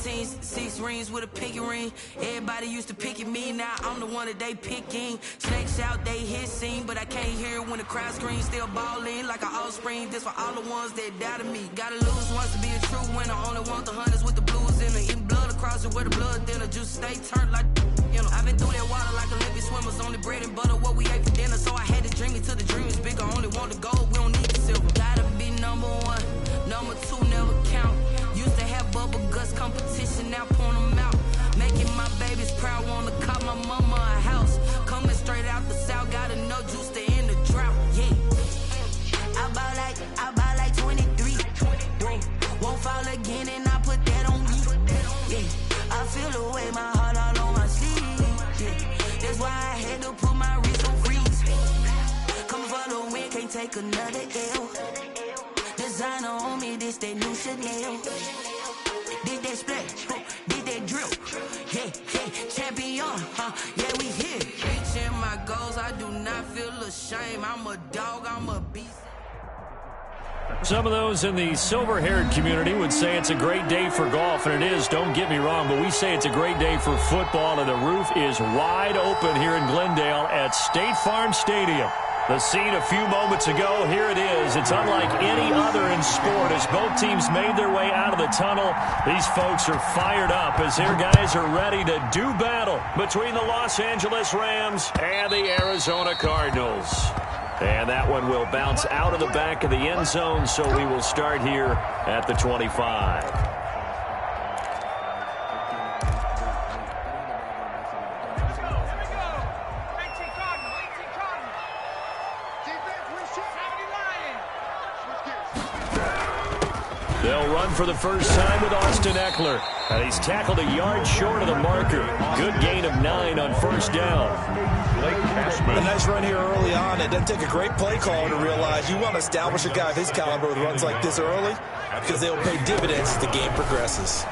15, 6 rings with a pinky ring. Everybody used to pick at me, now I'm the one that they picking. Snakes out, they hit scene, but I can't hear when the crowd screams. Still ballin' like an offspring. This for all the ones that doubted me. Gotta lose once to be a true winner. Only want the hunters with the blues in it. Eating blood across it where the blood thinner. Juice stay turned like, you know. I've been through that water like Olympic swimmers. Only bread and butter, what we ate for dinner. So I had to dream it till the dream is bigger. Only want the gold, we don't need the silver. Gotta be number one, number two never count. Used to have bubble guts competition, now point them out. Making my babies proud, wanna call my mama a house. Coming straight out the south, got enough juice to end the drought. Yeah, I buy like 23. Won't fall again, and I put that on me. Yeah, I feel the way, my heart all on my sleeve. Yeah, that's why I had to put my wrist on freeze. Coming for the win, can't take another L. Designer on me, this that new Chanel. Did that splash, did that drill. Yeah, champion, yeah, we here. Reaching my goals, I do not feel ashamed. I'm a dog, I'm a beast. Some of those in the silver-haired community would say it's a great day for golf, and it is, don't get me wrong, but we say it's a great day for football, and the roof is wide open here in Glendale at State Farm Stadium. The scene a few moments ago, here it is. It's unlike any other in sport as both teams made their way out of the tunnel. These folks are fired up as their guys are ready to do battle between the Los Angeles Rams and the Arizona Cardinals. And that one will bounce out of the back of the end zone, so we will start here at the 25. They'll run for the first time with Austin Eckler. And he's tackled a yard short of the marker. Good gain of 9 on first down. A nice run here early on. It doesn't take a great play caller to realize you want to establish a guy of his caliber with runs like this early because they'll pay dividends as the game progresses.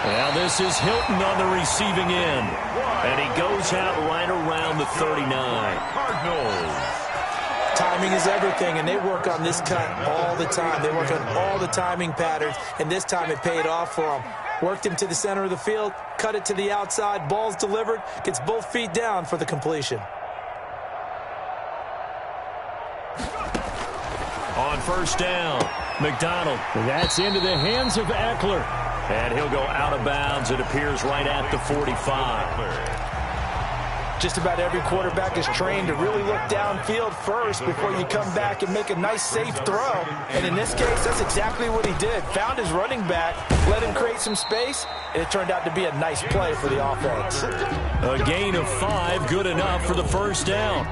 Now this is Hilton on the receiving end. And he goes out right around the 39. Cardinals. Timing is everything, and they work on this cut all the time. They work on all the timing patterns, and this time it paid off for them. Worked him to the center of the field, cut it to the outside, ball's delivered, gets both feet down for the completion. On first down, McDonald. That's into the hands of Eckler. And he'll go out of bounds, it appears, right at the 45. Just about every quarterback is trained to really look downfield first before you come back and make a nice, safe throw. And in this case, that's exactly what he did. Found his running back, let him create some space, and it turned out to be a nice play for the offense. A gain of 5, good enough for the first down.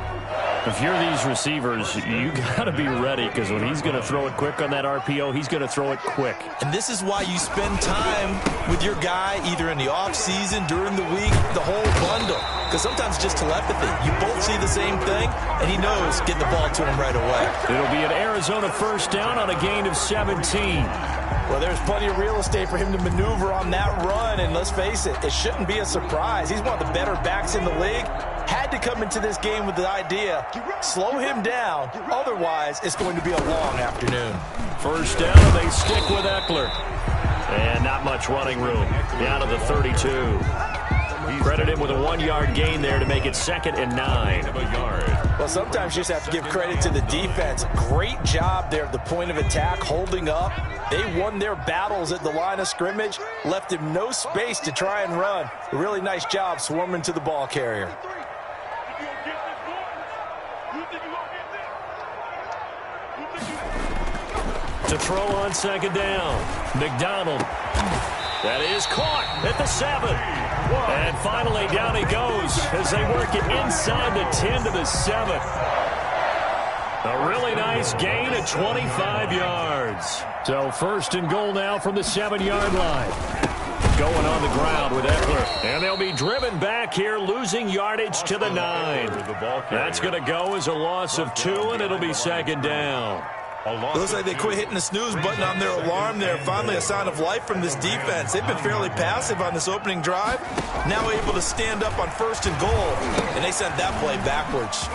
If you're these receivers, you got to be ready because when he's going to throw it quick on that RPO, he's going to throw it quick. And this is why you spend time with your guy either in the offseason, during the week, the whole bundle. Because sometimes just telepathy. You both see the same thing, and he knows getting the ball to him right away. It'll be an Arizona first down on a gain of 17. Well, there's plenty of real estate for him to maneuver on that run, and let's face it, it shouldn't be a surprise. He's one of the better backs in the league. Had to come into this game with the idea, slow him down, otherwise it's going to be a long afternoon. First down, and they stick with Eckler. And not much running room, down to the 32. Credit him with a 1-yard gain there to make it 2nd and 9. Well, sometimes you just have to give credit to the defense. Great job there at the point of attack, holding up. They won their battles at the line of scrimmage, left him no space to try and run. A really nice job swarming to the ball carrier. To throw on 2nd down, McDonald. That is caught at the 7. And finally down he goes as they work it inside the 10 to the 7. A really nice gain of 25 yards. So 1st and goal now from the 7-yard line. Going on the ground with Eckler. And they'll be driven back here, losing yardage to the 9. That's going to go as a loss of 2, and it'll be 2nd down. It looks like they quit hitting the snooze button on their alarm there. Finally a sign of life from this defense. They've been fairly passive on this opening drive. Now able to stand up on 1st and goal. And they sent that play backwards.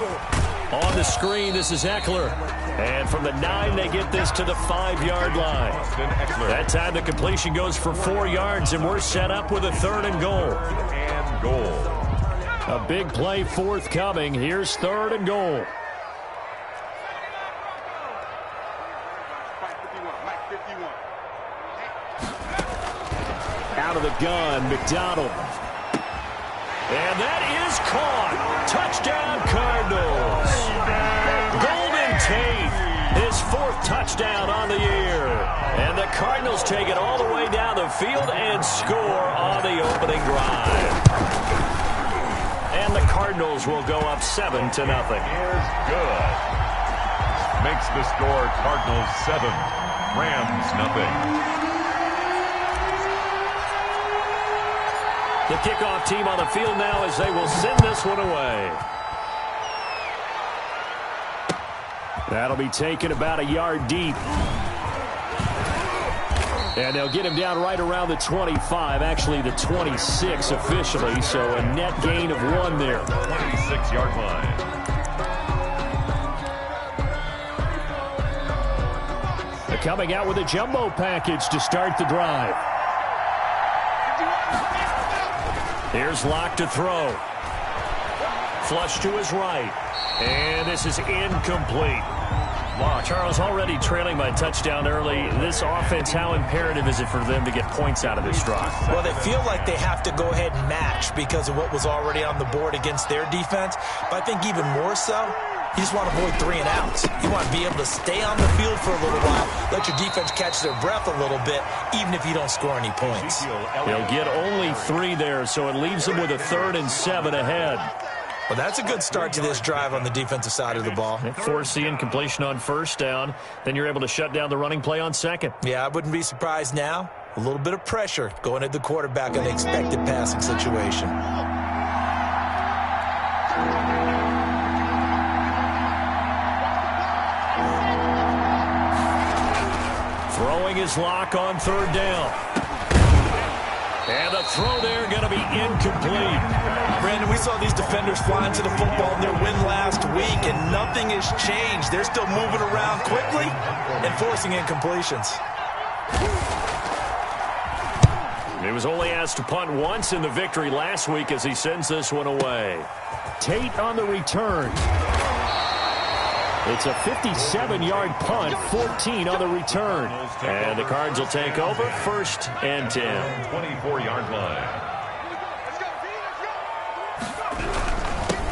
On the screen, this is Eckler. And from the 9, they get this to the 5-yard line. That time the completion goes for 4 yards, and we're set up with a 3rd and goal. A big play forthcoming. Here's 3rd and goal. Out of the gun, McDonald. And that is caught. Touchdown, Cardinals. Golden Tate, his 4th touchdown on the year. And the Cardinals take it all the way down the field and score on the opening drive. And the Cardinals will go up 7-0. Is good. Makes the score Cardinals 7, Rams nothing. The kickoff team on the field now as they will send this one away. That'll be taken about a yard deep. And they'll get him down right around the 25, actually the 26 officially, so a net gain of 1 there. 26-yard line. They're coming out with a jumbo package to start the drive. Here's Locke to throw. Flush to his right. And this is incomplete. Charles, already trailing by touchdown early. This offense, how imperative is it for them to get points out of this drive? Well, they feel like they have to go ahead and match because of what was already on the board against their defense. But I think even more so, you just want to avoid 3 and outs. You want to be able to stay on the field for a little while, let your defense catch their breath a little bit, even if you don't score any points. They'll get only 3 there, so it leaves them with a 3rd and 7 ahead. Well, that's a good start to this drive on the defensive side of the ball. Force the incompletion on 1st down. Then you're able to shut down the running play on 2nd. Yeah, I wouldn't be surprised now. A little bit of pressure going at the quarterback in the expected passing situation. Throwing his Lock on 3rd down. And the throw there going to be incomplete. Brandon, we saw these defenders flying to the football in their win last week, and nothing has changed. They're still moving around quickly and forcing incompletions. He was only asked to punt once in the victory last week as he sends this one away. Tate on the return. It's a 57-yard punt, 14 on the return. And the Cards will take over 1st and 10. 24-yard line.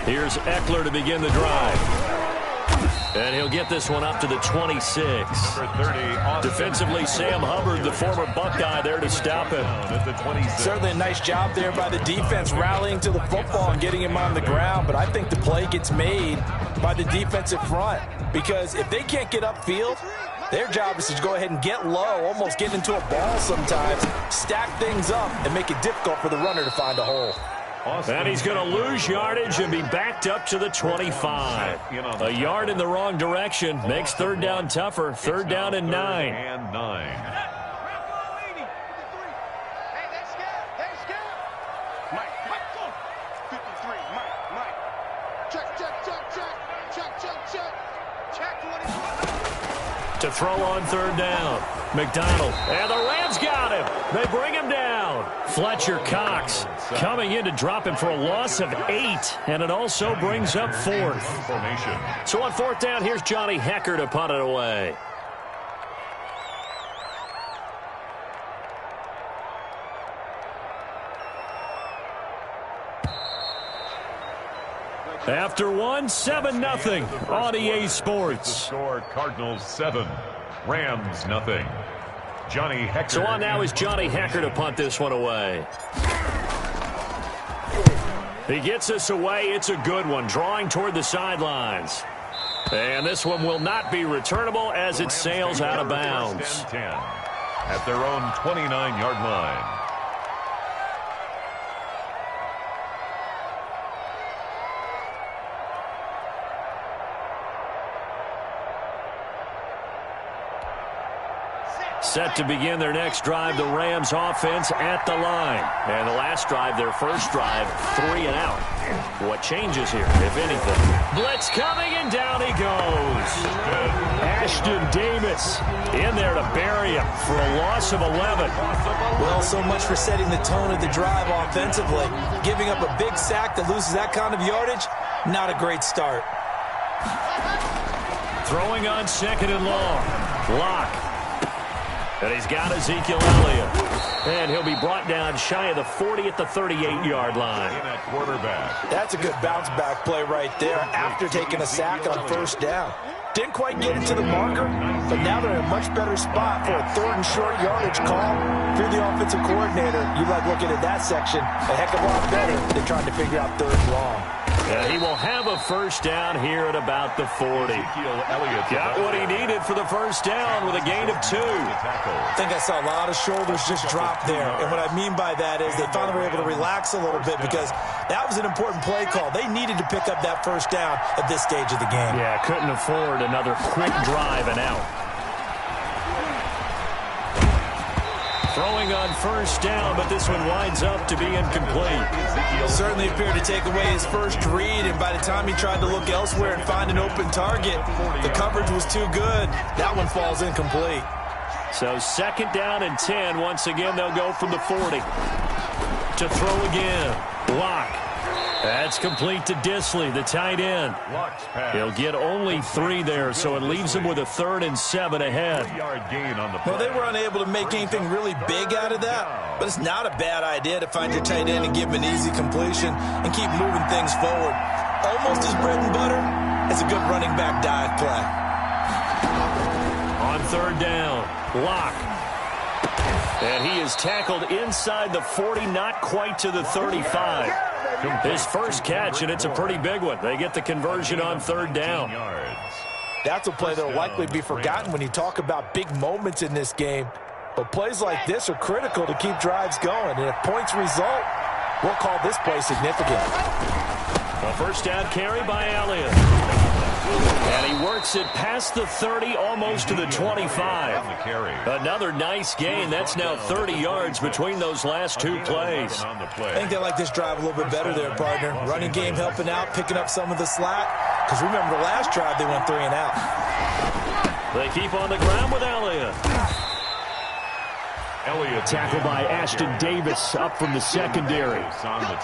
Here's Eckler to begin the drive. And he'll get this one up to the 26. Defensively, Sam Hubbard, the former Buckeye, there to stop him. Certainly a nice job there by the defense rallying to the football and getting him on the ground. But I think the play gets made by the defensive front, because if they can't get upfield, their job is to go ahead and get low, almost get into a ball sometimes, stack things up, and make it difficult for the runner to find a hole. And he's going to lose yardage and be backed up to the 25. A yard in the wrong direction makes 3rd down tougher. 3rd down and 9. And 9. To throw on 3rd down. McDonald. And the Rams got him. They bring him down. Fletcher Cox coming in to drop him for a loss of 8. And it also brings up 4th. So on 4th down, here's Johnny Hecker to punt it away. After 1, 7-0 on EA Sports. Score Cardinals 7, Rams nothing. Johnny Hecker. So on now is Johnny Hecker to punt this one away. He gets this away. It's a good one, drawing toward the sidelines. And this one will not be returnable as it sails out of bounds. 10 at their own 29-yard line. Set to begin their next drive, the Rams offense at the line. And the last drive, their first drive, 3 and out. What changes here, if anything? Blitz coming, and down he goes. Ashton Davis in there to bury him for a loss of 11. Well, so much for setting the tone of the drive offensively. Giving up a big sack that loses that kind of yardage, not a great start. Throwing on 2nd and long. Lock. And he's got Ezekiel Elliott. And he'll be brought down shy of the 40 at the 38-yard line. That's a good bounce-back play right there after taking a sack on first down. Didn't quite get it to the marker, but now they're in a much better spot for a 3rd and short yardage call. If you're the offensive coordinator, you like looking at that section a heck of a lot better than trying to figure out 3rd and long. And he will have a first down here at about the 40. Got what he needed for the first down with a gain of 2. I think I saw a lot of shoulders just drop there. And what I mean by that is they finally were able to relax a little bit because that was an important play call. They needed to pick up that first down at this stage of the game. Yeah, couldn't afford another quick drive and out. Throwing on first down, but this one winds up to be incomplete. Certainly appeared to take away his first read, and by the time he tried to look elsewhere and find an open target, the coverage was too good. That one falls incomplete. So 2nd down and 10. Once again, they'll go from the 40. To throw again. Lock. That's complete to Disley, the tight end. He'll get only 3 there, so it leaves him with a 3rd and 7 ahead. Well, they were unable to make anything really big out of that, but it's not a bad idea to find your tight end and give him an easy completion and keep moving things forward. Almost as bread and butter as a good running back dive play. On 3rd down, Lock. And he is tackled inside the 40, not quite to the 35. His first catch, and it's a pretty big one. They get the conversion on 3rd down. That's a play that will likely be forgotten when you talk about big moments in this game. But plays like this are critical to keep drives going. And if points result, we'll call this play significant. A first down carry by Elliott. And he works it past the 30, almost to the 25. Another nice gain. That's now 30 yards between those last 2 plays. I think they like this drive a little bit better there, partner. Running game helping out, picking up some of the slack. Because remember, the last drive they went 3 and out. They keep on the ground with Elliott. Tackled by Ashton Davis up from the secondary.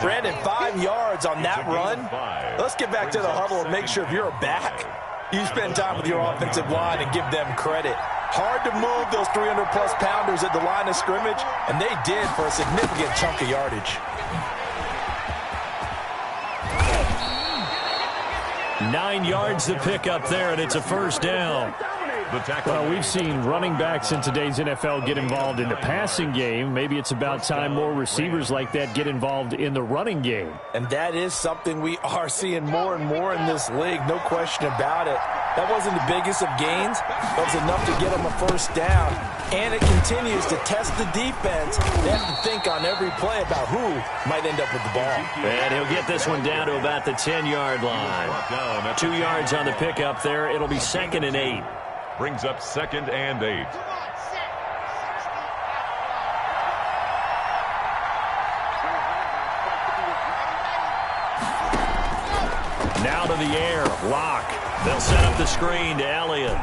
Brandon, 5 yards on that run. Let's get back to the huddle and make sure if you're a back, you spend time with your offensive line and give them credit. Hard to move those 300-plus pounders at the line of scrimmage, and they did for a significant chunk of yardage. 9 yards to pick up there, and it's a first down. Well, we've seen running backs in today's NFL get involved in the passing game. Maybe it's about time more receivers like that get involved in the running game. And that is something we are seeing more and more in this league, no question about it. That wasn't the biggest of gains. That was enough to get them a first down. And it continues to test the defense. They have to think on every play about who might end up with the ball. And he'll get this one down to about the 10-yard line. 2 yards on the pickup there. It'll be 2nd and 8. Brings up 2nd and 8. Now to the air. Lock. They'll set up the screen to Elliott.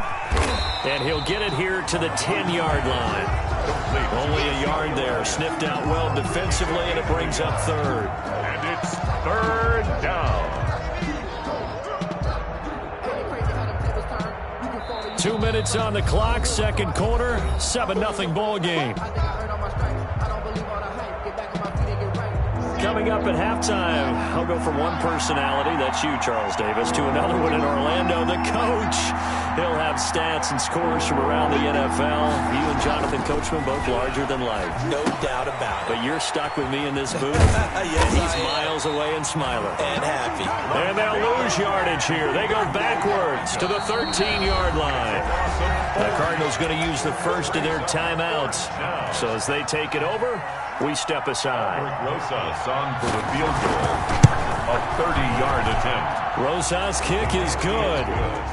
And he'll get it here to the 10-yard line. Only a yard there. Sniffed out well defensively, and it brings up 3rd. And it's 3rd down. 2 minutes on the clock, 2nd quarter, 7-0 ball game. Coming up at halftime, I'll go from one personality, that's you, Charles Davis, to another one in Orlando, the coach. He'll have stats and scores from around the NFL. You and Jonathan Coachman both larger than life. No doubt about it. But you're stuck with me in this booth. Yes, and he's miles away and smiling. And happy. And they'll lose yardage here. They go backwards to the 13-yard line. The Cardinals going to use the first of their timeouts. So as they take it over, we step aside. Rosa, song for the field goal. a 30-yard attempt. Rosas' kick is good.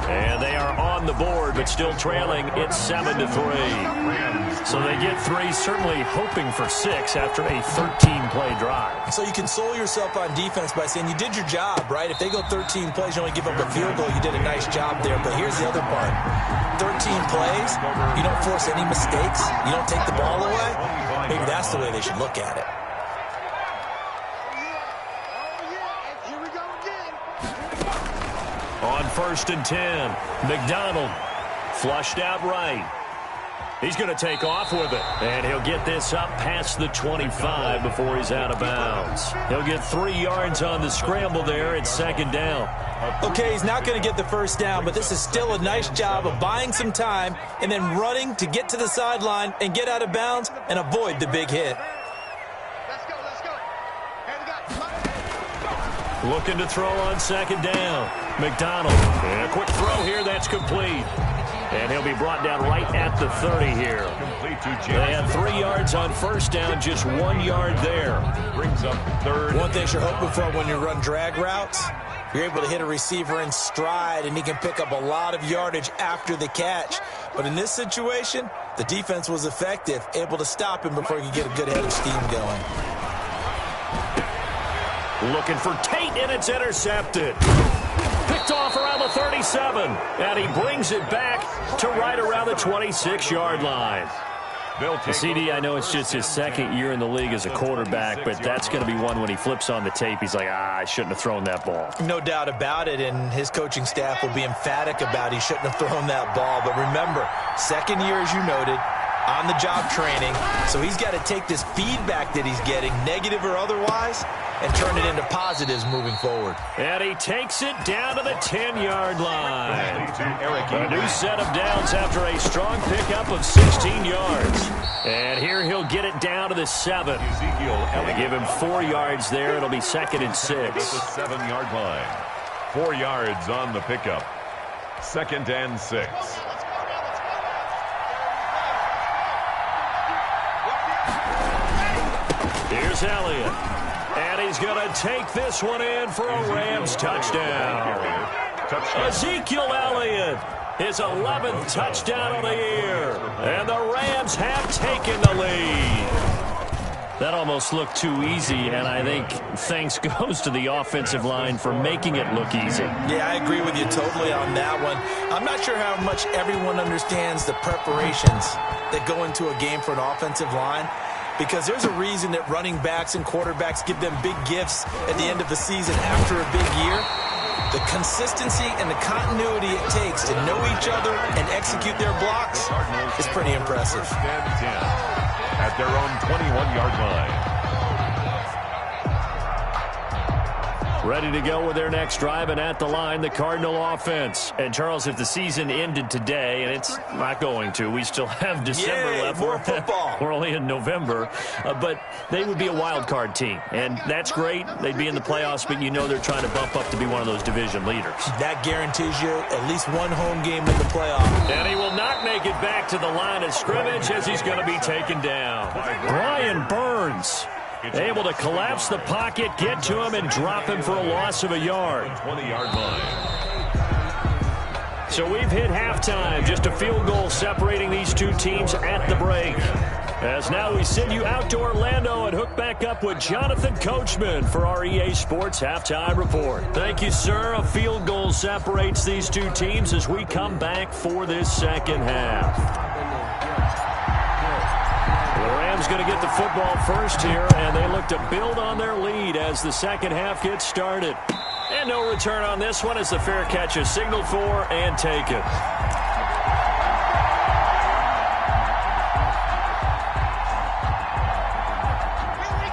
And they are on the board, but still trailing. It's 7-3. So they get 3, certainly hoping for 6 after a 13-play drive. So you console yourself on defense by saying you did your job, right? If they go 13 plays, you only give up a field goal, you did a nice job there. But here's the other part. 13 plays, you don't force any mistakes, you don't take the ball away. Maybe that's the way they should look at it. On 1st and 10, McDonald flushed out right. He's going to take off with it, and he'll get this up past the 25 before he's out of bounds. He'll get 3 yards on the scramble there. It's 2nd down. Okay, he's not going to get the first down, but this is still a nice job of buying some time and then running to get to the sideline and get out of bounds and avoid the big hit. Looking to throw on 2nd down. McDonald, and a quick throw here, that's complete. And he'll be brought down right at the 30 here. They had 3 yards on 1st down, just 1 yard there. Brings up 3rd. One thing you're hoping for when you run drag routes, you're able to hit a receiver in stride, and he can pick up a lot of yardage after the catch. But in this situation, the defense was effective, able to stop him before he could get a good head of steam going. Looking for Tate, and it's intercepted. Picked off around the 37, and he brings it back to right around the 26-yard line. CD, I know it's just his 2nd year in the league as a quarterback, but that's going to be one when he flips on the tape, he's like, I shouldn't have thrown that ball. No doubt about it, and his coaching staff will be emphatic about he shouldn't have thrown that ball. But remember, 2nd year, as you noted, on-the-job training, so he's got to take this feedback that he's getting, negative or otherwise, and turn it into positives moving forward. And he takes it down to the 10-yard line. A new set of downs after a strong pickup of 16 yards. And here he'll get it down to the 7. They give him 4 yards there. It'll be 2nd and 6. At the 7-yard line. 4 yards on the pickup. 2nd and 6. Here's Elliott. And he's going to take this one in for a Rams touchdown. Ezekiel Elliott, his 11th touchdown of the year. And the Rams have taken the lead. That almost looked too easy, and I think thanks goes to the offensive line for making it look easy. Yeah, I agree with you totally on that one. I'm not sure how much everyone understands the preparations that go into a game for an offensive line, because there's a reason that running backs and quarterbacks give them big gifts at the end of the season after a big year. The consistency and the continuity it takes to know each other and execute their blocks is pretty impressive. At their own 21-yard line. Ready to go with their next drive, and at the line, the Cardinal offense. And, Charles, if the season ended today, and it's not going to, we still have December left. More football. We're only in November. But they would be a wild card team, and that's great. They'd be in the playoffs, but you know they're trying to bump up to be one of those division leaders. That guarantees you at least one home game in the playoffs. And he will not make it back to the line of scrimmage as he's going to be taken down. Brian Burns able to collapse the pocket, get to him, and drop him for a loss of a yard. 20-yard line. So we've hit halftime. Just a field goal separating these two teams at the break. As now we send you out to Orlando and hook back up with Jonathan Coachman for our EA Sports Halftime Report. Thank you, sir. A field goal separates these two teams as we come back for this second half. The Rams going to get the football first here, and they look to build on their lead as the second half gets started. And no return on this one as the fair catch is signaled for and taken.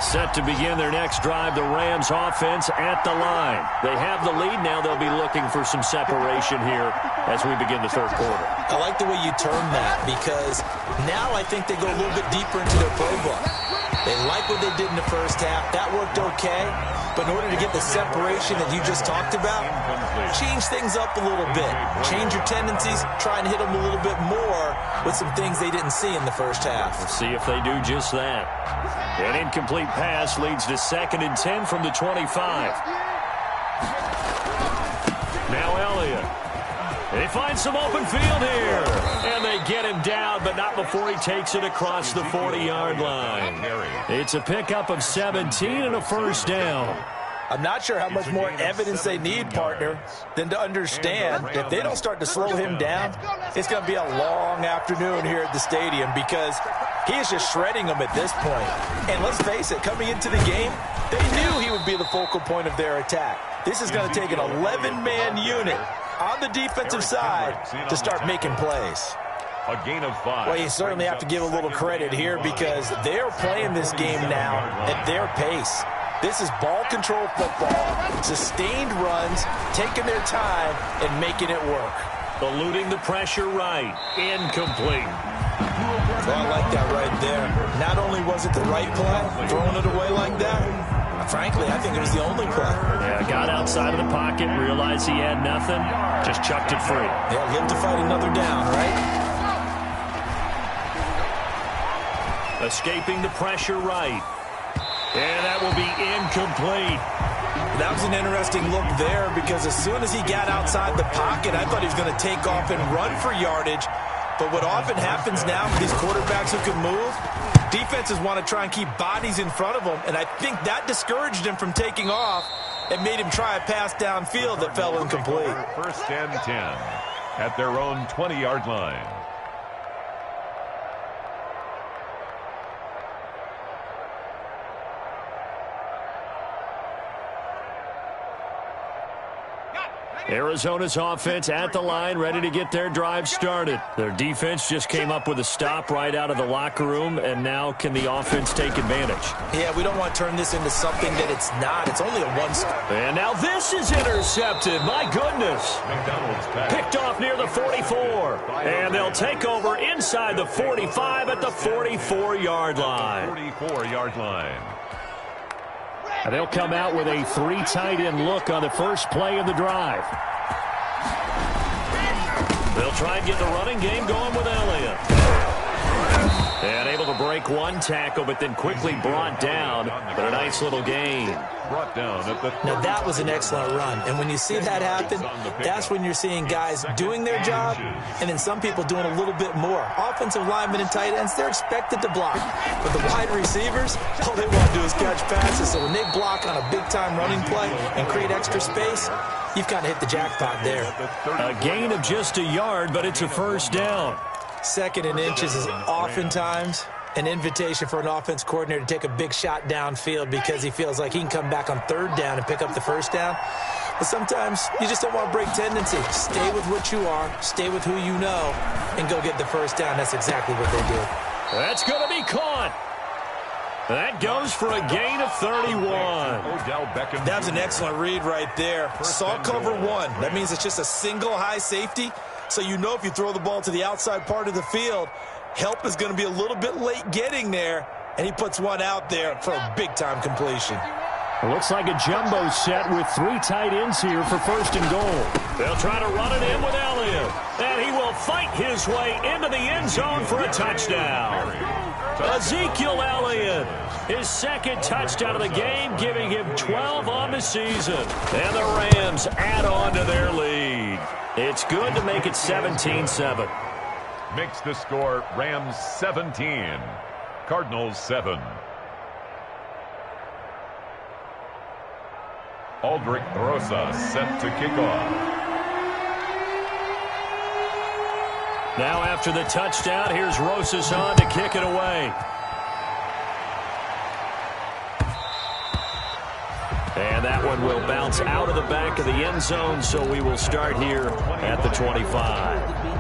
Set to begin their next drive, the Rams offense at the line. They have the lead. Now they'll be looking for some separation here as we begin the third quarter. I like the way you term that, because now I think they go a little bit deeper into their playbook. They like what they did in the first half. That worked okay. But in order to get the separation that you just talked about, change things up a little bit. Change your tendencies. Try and hit them a little bit more with some things they didn't see in the first half. We'll see if they do just that. An incomplete pass leads to 2nd and 10 from the 25. They find some open field here. And they get him down, but not before he takes it across the 40-yard line. It's a pickup of 17 and a first down. I'm not sure how much more evidence they need, partner, than to understand if they don't start to slow him down, it's going to be a long afternoon here at the stadium because he is just shredding them at this point. And let's face it, coming into the game, they knew he would be the focal point of their attack. This is going to take an 11-man unit on the defensive side to start making plays. A gain of 5. Well, you certainly have to give a little credit here because they're playing this game now at their pace. This is ball control football, sustained runs, taking their time and making it work. Eluding the pressure right. Incomplete. Well, I like that right there. Not only was it the right play, throwing it away like that, frankly, I think it was the only play. Yeah, got outside of the pocket, realized he had nothing, just chucked it free. Yeah, live to fight another down, right? Escaping the pressure right. And that will be incomplete. That was an interesting look there because as soon as he got outside the pocket, I thought he was going to take off and run for yardage. But what often happens now with these quarterbacks who can move, defenses want to try and keep bodies in front of them, and I think that discouraged him from taking off and made him try a pass downfield that fell incomplete. First and 10 at their own 20-yard line. Arizona's offense at the line, ready to get their drive started. Their defense just came up with a stop right out of the locker room, and now can the offense take advantage? Yeah, we don't want to turn this into something that it's not. It's only a one-score. And now this is intercepted. My goodness. Picked off near the 44. And they'll take over inside the 45 at the 44-yard line. 44-yard line. And they'll come out with a 3 tight end look on the first play of the drive. They'll try and get the running game going with Elliott. And able to break one tackle, but then quickly brought down. But a nice little gain. Brought down at the Now, that was an excellent run. And when you see that happen, that's when you're seeing guys doing their job and then some people doing a little bit more. Offensive linemen and tight ends, they're expected to block. But the wide receivers, all they want to do is catch passes. So when they block on a big-time running play and create extra space, you've kind of hit the jackpot there. A gain of just a yard, but it's a first down. Second and inches is oftentimes an invitation for an offense coordinator to take a big shot downfield because he feels like he can come back on third down and pick up the first down. But sometimes you just don't want to break tendency. Stay with what you are, stay with who you know, and go get the first down. That's exactly what they did. That's going to be caught. That goes for a gain of 31. That was an excellent read right there. Saw cover one. That means it's just a single high safety. So you know if you throw the ball to the outside part of the field, help is going to be a little bit late getting there, and he puts one out there for a big-time completion. It looks like a jumbo set with 3 tight ends here for first and goal. They'll try to run it in with Elliott, and he will fight his way into the end zone for a touchdown. Ezekiel Elliott, his second touchdown of the game, giving him 12 on the season. And the Rams add on to their lead. It's good to make it 17-7. Makes the score Rams 17, Cardinals 7. Aldrich Rosa set to kick off. Now after the touchdown, here's Rosas on to kick it away. And that one will bounce out of the back of the end zone, so we will start here at the 25.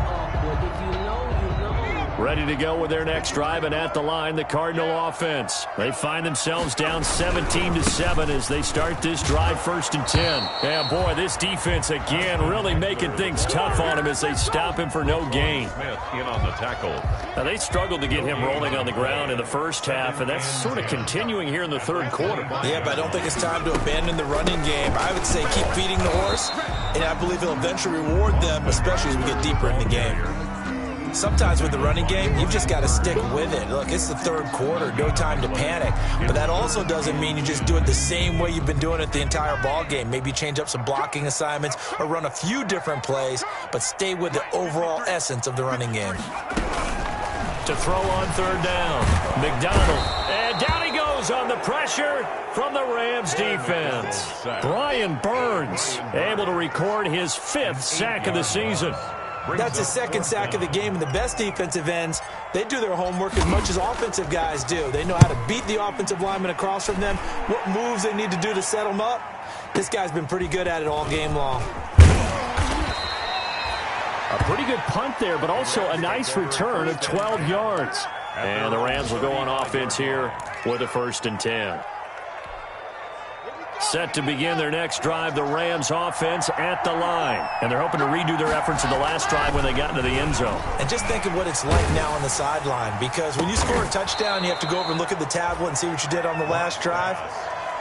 Ready to go with their next drive, and at the line, the Cardinal offense. They find themselves down 17-7 as they start this drive, first and 10. Yeah, boy, this defense again really making things tough on him as they stop him for no gain. Smith in on the tackle. Now, they struggled to get him rolling on the ground in the first half, and that's sort of continuing here in the third quarter. Yeah, but I don't think it's time to abandon the running game. I would say keep feeding the horse, and I believe he'll eventually reward them, especially as we get deeper in the game. Sometimes with the running game, you've just got to stick with it. Look, it's the third quarter, no time to panic. But that also doesn't mean you just do it the same way you've been doing it the entire ball game. Maybe change up some blocking assignments or run a few different plays, but stay with the overall essence of the running game. To throw on third down, McDonald. And down he goes on the pressure from the Rams defense. Brian Burns able to record his 5th sack of the season. That's his 2nd sack of the game, and the best defensive ends, they do their homework as much as offensive guys do. They know how to beat the offensive lineman across from them, what moves they need to do to set them up. This guy's been pretty good at it all game long. A pretty good punt there, but also a nice return of 12 yards. And the Rams will go on offense here with a 1st and 10. Set to begin their next drive, the Rams offense at the line. And they're hoping to redo their efforts in the last drive when they got into the end zone. And just think of what it's like now on the sideline, because when you score a touchdown, you have to go over and look at the tablet and see what you did on the last drive.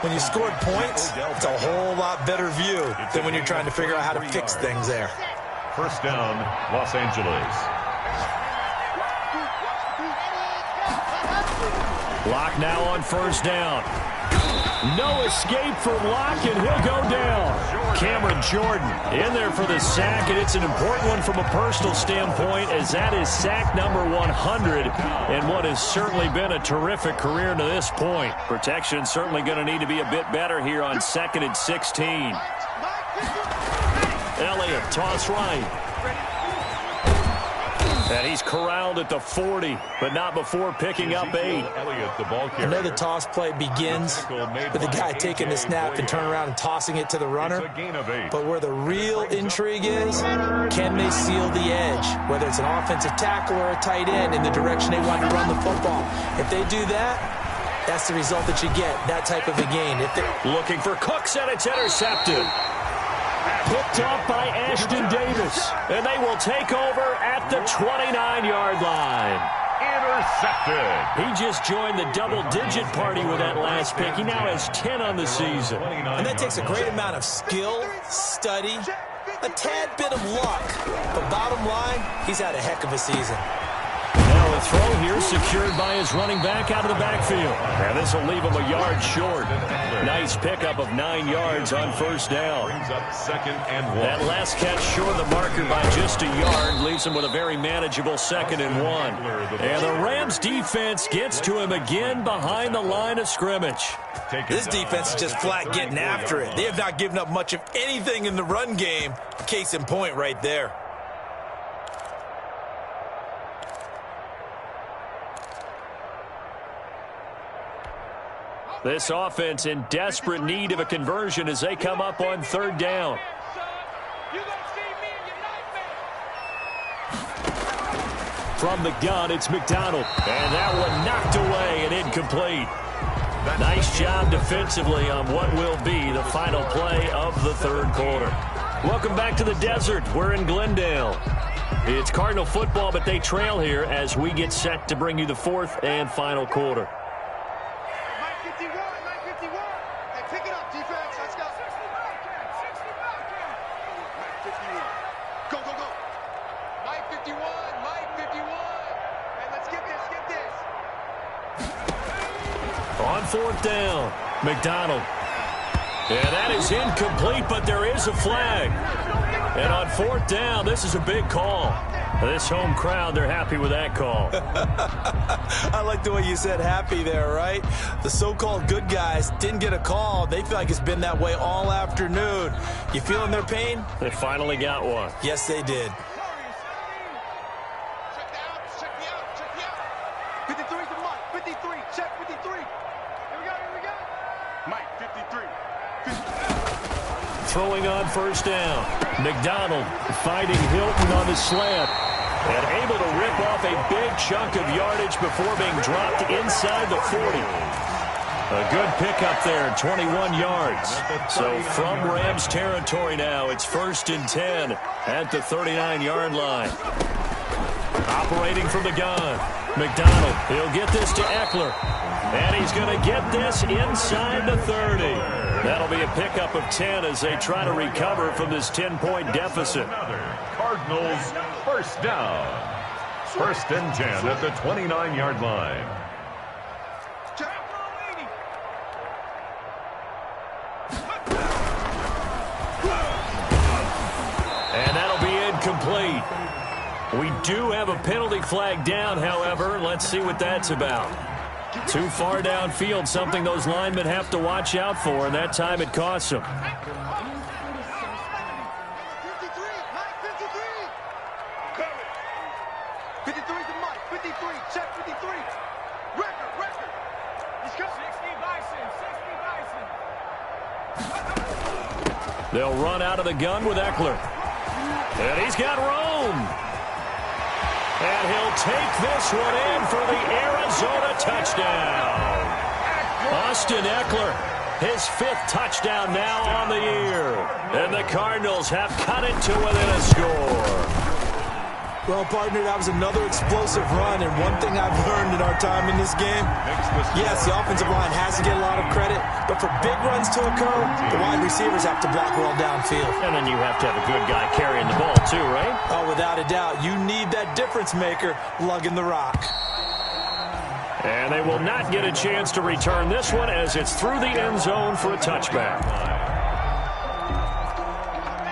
When you scored points, it's a whole lot better view than when you're trying to figure out how to fix things there. 1st down, Los Angeles. Lock now on 1st down. No escape from Lock, and he'll go down. Cameron Jordan in there for the sack, and it's an important one from a personal standpoint, as that is sack number 100 and what has certainly been a terrific career to this point. Protection certainly going to need to be a bit better here on 2nd and 16. Elliott, toss right. And he's corralled at the 40, but not before picking up 8. I know the toss play begins with the guy taking the snap and turning around and tossing it to the runner. But where the real intrigue is, can they seal the edge? Whether it's an offensive tackle or a tight end in the direction they want to run the football. If they do that, that's the result that you get, that type of a gain. Looking for Cooks, and it's intercepted. Picked off by Ashton Davis. And they will take over at the 29-yard line. Intercepted. He just joined the double-digit party with that last pick. He now has 10 on the season. And that takes a great amount of skill, study, a tad bit of luck. But bottom line, he's had a heck of a season. Now a throw here secured by his running back out of the backfield. And this will leave him a yard short. Nice pickup of 9 yards on 1st down. Brings up 2nd and 1. That last catch short of the marker by just a yard leaves him with a very manageable 2nd and 1. And the Rams defense gets to him again behind the line of scrimmage. This defense is just flat getting after it. They have not given up much of anything in the run game. Case in point right there. This offense in desperate need of a conversion as they come up on 3rd down. From the gun, it's McDonald. And that one knocked away and incomplete. Nice job defensively on what will be the final play of the 3rd quarter. Welcome back to the desert. We're in Glendale. It's Cardinal football, but they trail here as we get set to bring you the 4th and final quarter. On 4th down, McDonald. And that is incomplete, but there is a flag. And on 4th down, this is a big call. This home crowd, they're happy with that call. I like the way you said happy there, right? The so-called good guys didn't get a call. They feel like it's been that way all afternoon. You feeling their pain? They finally got one. Yes, they did. Throwing on 1st down. McDonald fighting Hilton on the slant. And able to rip off a big chunk of yardage before being dropped inside the 40. A good pickup there, 21 yards. So from Rams territory now, it's 1st and 10 at the 39-yard line. Operating from the gun. McDonald, he'll get this to Eckler. And he's going to get this inside the 30. That'll be a pickup of 10 as they try to recover from this 10-point deficit. Cardinals 1st down. First and 10 at the 29-yard line. And that'll be incomplete. We do have a penalty flag down, however. Let's see what that's about. Too far downfield, something those linemen have to watch out for, and that time it costs them. 53, Mike, 53. 53 is the mic. 53, check 53. Record. He's got 60 Bison. They'll run out of the gun with Eckler. And he's got Rome. And he'll take this one in for the Arizona touchdown. Austin Eckler, his 5th touchdown now on the year. And the Cardinals have cut it to within a score. Well, partner, that was another explosive run, and one thing I've learned in our time in this game, yes, the offensive line has to get a lot of credit, but for big runs to occur, the wide receivers have to block well downfield. And then you have to have a good guy carrying the ball too, right? Oh, without a doubt. You need that difference maker lugging the rock. And they will not get a chance to return this one as it's through the end zone for a touchback.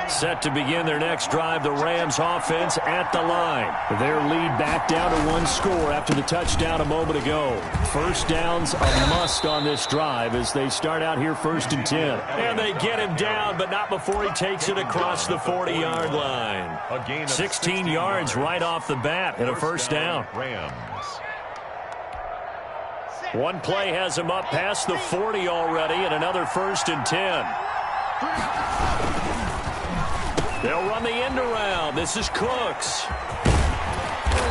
Set to begin their next drive, the Rams offense at the line. Their lead back down to 1 score after the touchdown a moment ago. First down's a must on this drive as they start out here 1st and 10. And they get him down, but not before he takes it across the 40-yard line. 16 yards right off the bat and a first down. One play has him up past the 40 already and another 1st and 10. They'll run the end around. This is Cooks.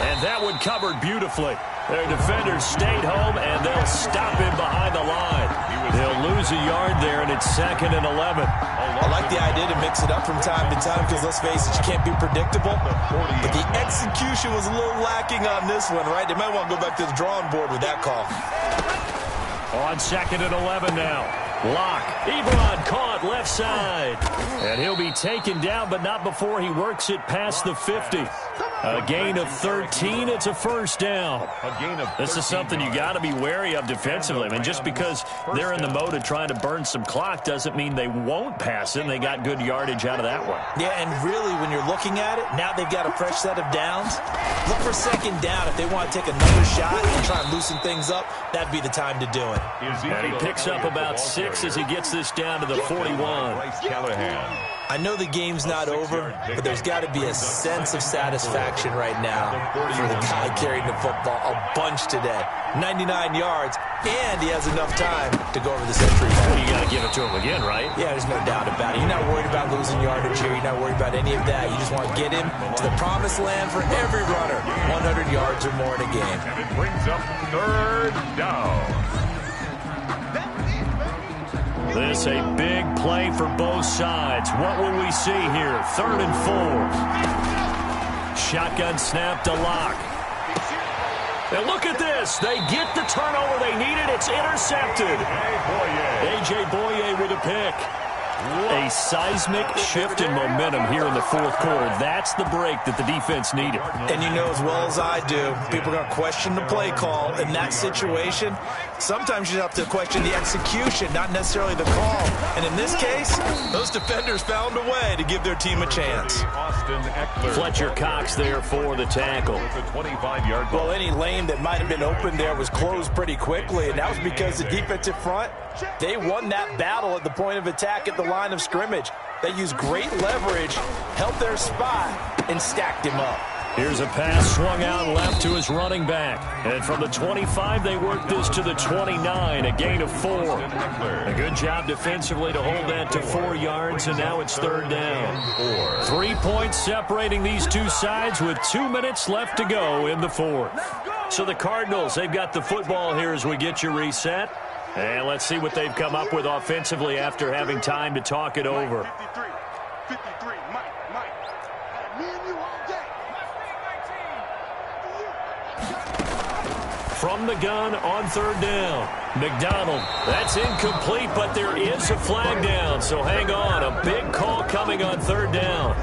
And that one covered beautifully. Their defenders stayed home, and they'll stop him behind the line. They'll lose a yard there, and it's 2nd and 11. I like the idea to mix it up from time to time because, let's face it, you can't be predictable. But the execution was a little lacking on this one, right? They might want to go back to the drawing board with that call. On 2nd and 11 now. Lock. Ebron caught left side. And he'll be taken down, but not before he works it past the 50. A gain of 13. It's a first down. This is something you got to be wary of defensively. I mean, just because they're in the mode of trying to burn some clock doesn't mean they won't pass it. And they got good yardage out of that one. Yeah, and really, when you're looking at it, now they've got a fresh set of downs. Look for 2nd down. If they want to take another shot and try and loosen things up, that'd be the time to do it. And he picks up about 6 as he gets this down to the 41. I know the game's not over, but there's got to be a sense of satisfaction right now for the guy carrying the football a bunch today. 99 yards, and he has enough time to go over the century mark. Well, you got to give it to him again, right? Yeah, there's no doubt about it. You're not worried about losing yardage here. You're not worried about any of that. You just want to get him to the promised land for every runner. 100 yards or more in a game. And it brings up 3rd down. This a big play for both sides. What will we see here? 3rd and 4. Shotgun snap to Lock. And look at this. They get the turnover they needed. It's intercepted. A.J. Boye with a pick. A seismic shift in momentum here in the 4th quarter. That's the break that the defense needed. And you know as well as I do, people are going to question the play call. In that situation, sometimes you have to question the execution, not necessarily the call. And in this case, those defenders found a way to give their team a chance. Fletcher Cox there for the tackle. Well, any lane that might have been open there was closed pretty quickly, and that was because the defensive front, they won that battle at the point of attack at the line of scrimmage. They used great leverage, held their spot, and stacked him up. Here's a pass swung out left to his running back. And from the 25, they work this to the 29, a gain of 4. A good job defensively to hold that to 4 yards, and now it's 3rd down. 3 points separating these two sides with 2 minutes left to go in the 4th. So the Cardinals, they've got the football here as we get you reset. And let's see what they've come up with offensively after having time to talk it over. 53, Mike. Me and you all day. From the gun on 3rd down. McDonald, that's incomplete, but there is a flag down, so hang on. A big call coming on 3rd down.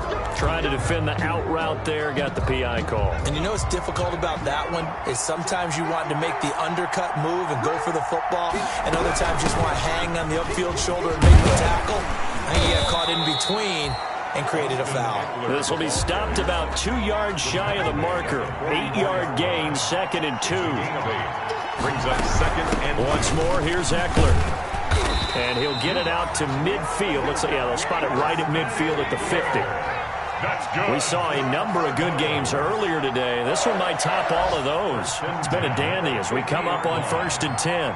Trying to defend the out route there, got the PI call. And you know what's difficult about that one is sometimes you want to make the undercut move and go for the football, and other times you just want to hang on the upfield shoulder and make the tackle. I think he got caught in between and created a foul. This will be stopped about 2 yards shy of the marker. 8-yard gain, 2nd and 2. Brings up 2nd and 1. Once more, here's Eckler. And he'll get it out to midfield. They'll spot it right at midfield at the 50. That's good. We saw a number of good games earlier today. This one might top all of those. It's been a dandy as we come up on 1st and 10.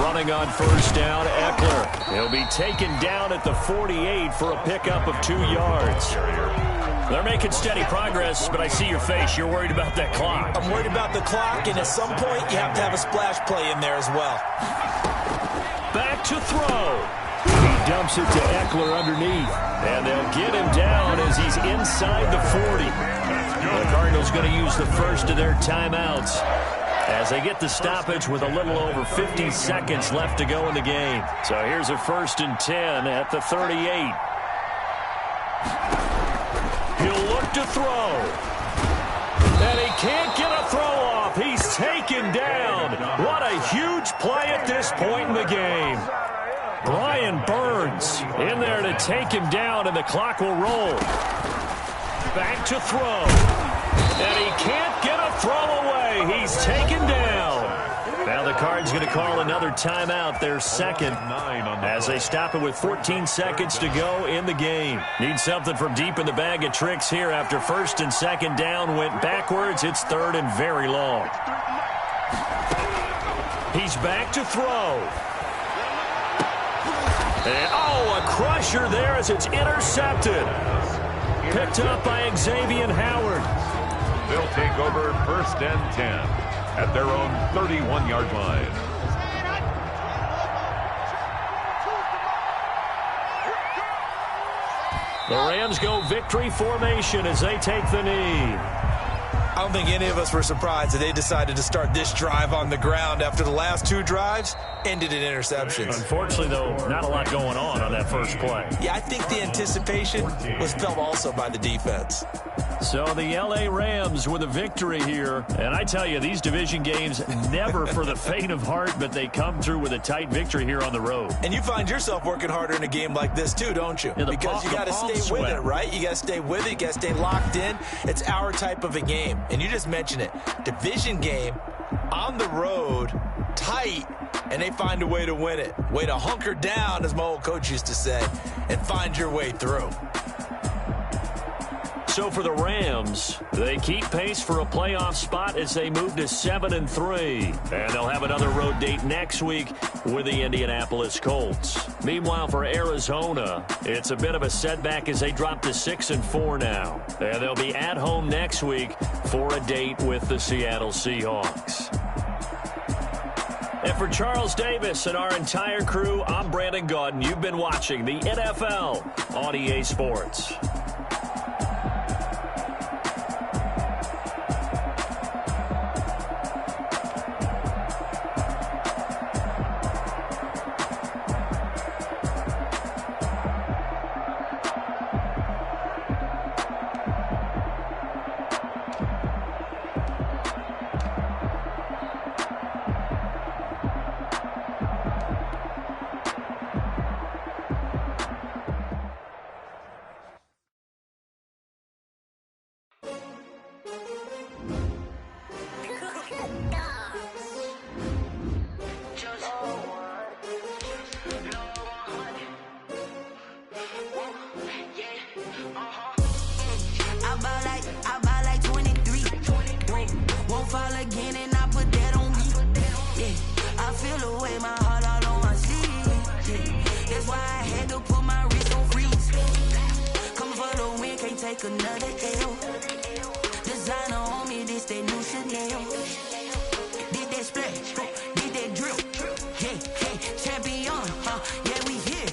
Running on 1st down, Eckler. He'll be taken down at the 48 for a pickup of 2 yards. They're making steady progress, but I see your face. You're worried about that clock. I'm worried about the clock, and at some point you have to have a splash play in there as well. Back to throw. He dumps it to Eckler underneath. And they'll get him down as he's inside the 40. The Cardinals going to use the first of their timeouts as they get the stoppage with a little over 50 seconds left to go in the game. So here's a 1st and 10 at the 38. He'll look to throw. And he can't get a throw off. He's taken down. What a huge play at this point in the game. Brian Burns in there to take him down, and the clock will roll. Back to throw. And he can't get a throw away. He's taken down. Now the Cards going to call another timeout, their 2nd, as they stop it with 14 seconds to go in the game. Need something from deep in the bag of tricks here after 1st and 2nd down went backwards. It's 3rd and very long. He's back to throw. And, a crusher there as it's intercepted. Picked up by Xavier Howard. They'll take over 1st and 10 at their own 31-yard line. The Rams go victory formation as they take the knee. I don't think any of us were surprised that they decided to start this drive on the ground after the last 2 drives ended in interceptions. Unfortunately, though, not a lot going on that first play. Yeah, I think the anticipation was felt also by the defense. So the L.A. Rams with a victory here. And I tell you, these division games never for the faint of heart, but they come through with a tight victory here on the road. And you find yourself working harder in a game like this too, don't you? Yeah, because you got to stay with it, right? You got to stay with it. You got to stay locked in. It's our type of a game. And you just mentioned it. Division game, on the road, tight, and they find a way to win it. Way to hunker down, as my old coach used to say, and find your way through. So for the Rams, they keep pace for a playoff spot as they move to 7-3. And they'll have another road date next week with the Indianapolis Colts. Meanwhile, for Arizona, it's a bit of a setback as they drop to 6-4 now. And they'll be at home next week for a date with the Seattle Seahawks. And for Charles Davis and our entire crew, I'm Brandon Gaudin. You've been watching the NFL on EA Sports. Another L. Designer on me, this that new Chanel. Did that splash, did that drill. Yeah, champion, yeah, we here.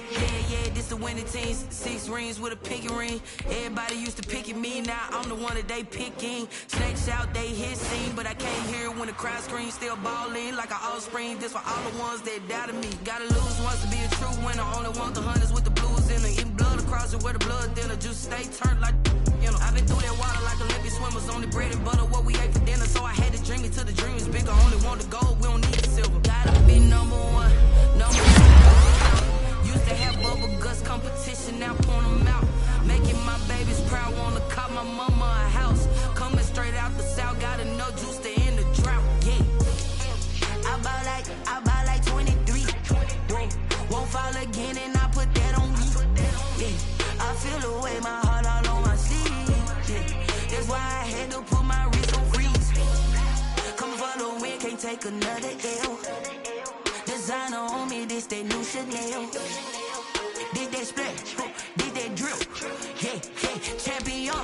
Yeah, this the winning teams. 6 rings with a pinky ring. Everybody used to pick at me, now I'm the one that they picking. Snakes out, they hit scene, but I can't hear it when the crowd screams. Still ballin' like an offspring. This for all the ones that doubted me. Gotta lose once to be a true winner. Only want the hunters with the blues in the blood. love the crossing where the blood thinner. Juice stay turned like, you know. I've been through that water like Olympic swimmers. Only bread and butter, what we ate for dinner. So I had to dream it till the dream is bigger. Only want the gold, we don't need the silver. Gotta be number one, number two. Used to have bubble guts competition, now point them out. Making my babies proud, wanna cop my mama a house. Coming straight out the south, gotta know juice to end the drought. Yeah. I buy like 23. Won't fall again and I put that on me. Yeah. I feel the way, my heart all on my sleeve. Yeah. That's why I had to put my wrist on freeze. Come for the win, can't take another L. Designer on me, this that new Chanel. Did that splash, did that drill. Yeah, champion,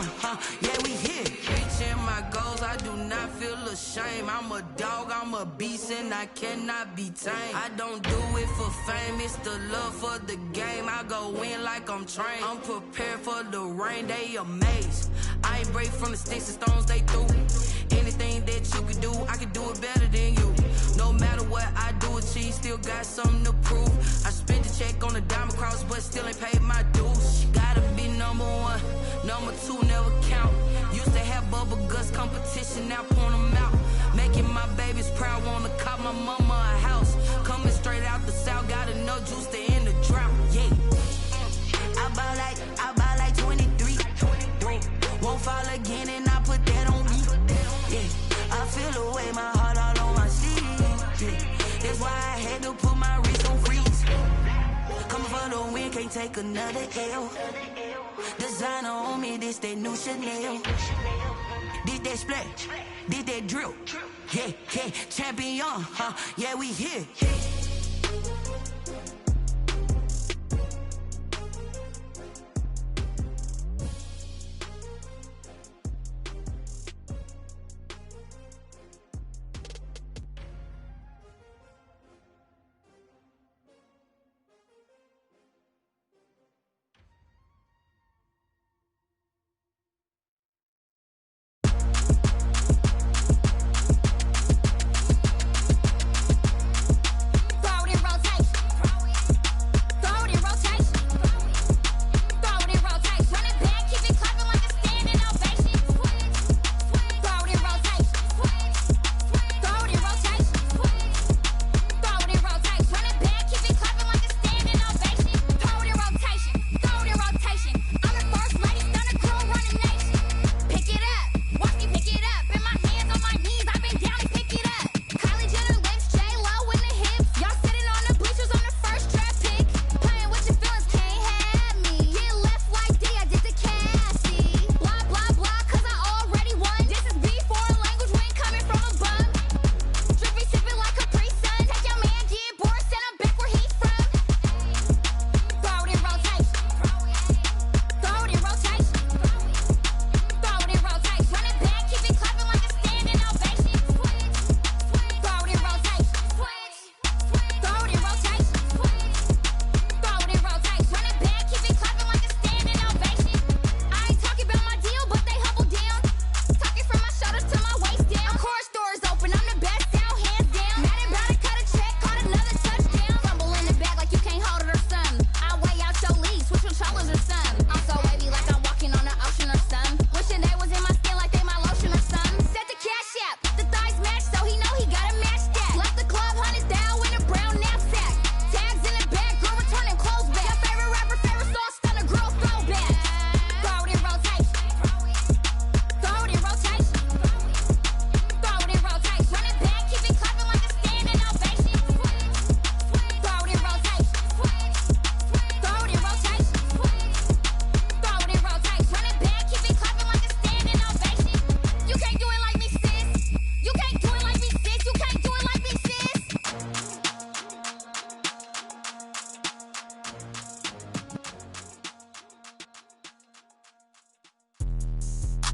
yeah, we here. Reaching my goals, I do not feel ashamed. I'm a dog, I'm a beast, and I cannot be tamed. I don't do it for fame, it's the love for the game. I go in like I'm trained. I'm prepared for the rain, they amazed. I ain't break from the sticks and stones they threw. Anything that you can do, I can do it better than you. No matter what I do achieve, still got something to prove. I spent the check on the diamond cross, but still ain't paid my dues. Gotta be number one, number two never count. Used to have bubble guts competition, now point them out. Making my babies proud, wanna cop my mama a house. Coming straight out the south, gotta know juice to end the drought. Yeah. I buy like 23. Won't fall again and I put that on me. Yeah. I feel the way, my heart all on my sleeve. Yeah. That's why I had to put my wrist on freeze. Coming for the win, can't take another L. Designer on me, this that new Chanel. Did that splash, did that drill. Yeah, champion, yeah, we here.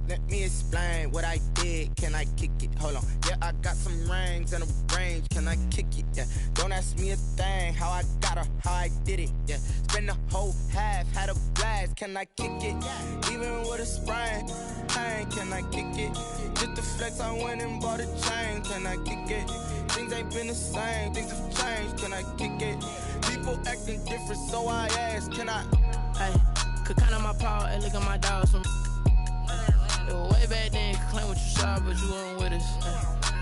Let me explain what I did. Can I kick it? Hold on. Yeah, I got some rings and a range. Can I kick it? Yeah. Don't ask me a thing. How I got her, how I did it. Yeah. Spend the whole half, had a blast. Can I kick it? Even with a sprain, pain. Can I kick it? Just to flex, I went and bought a chain. Can I kick it? Things ain't been the same. Things have changed. Can I kick it? People acting different, so I ask. Can I? Hey. Could count on my paw and look at my dogs from. It was way back then, could claim what you saw, but you weren't with us.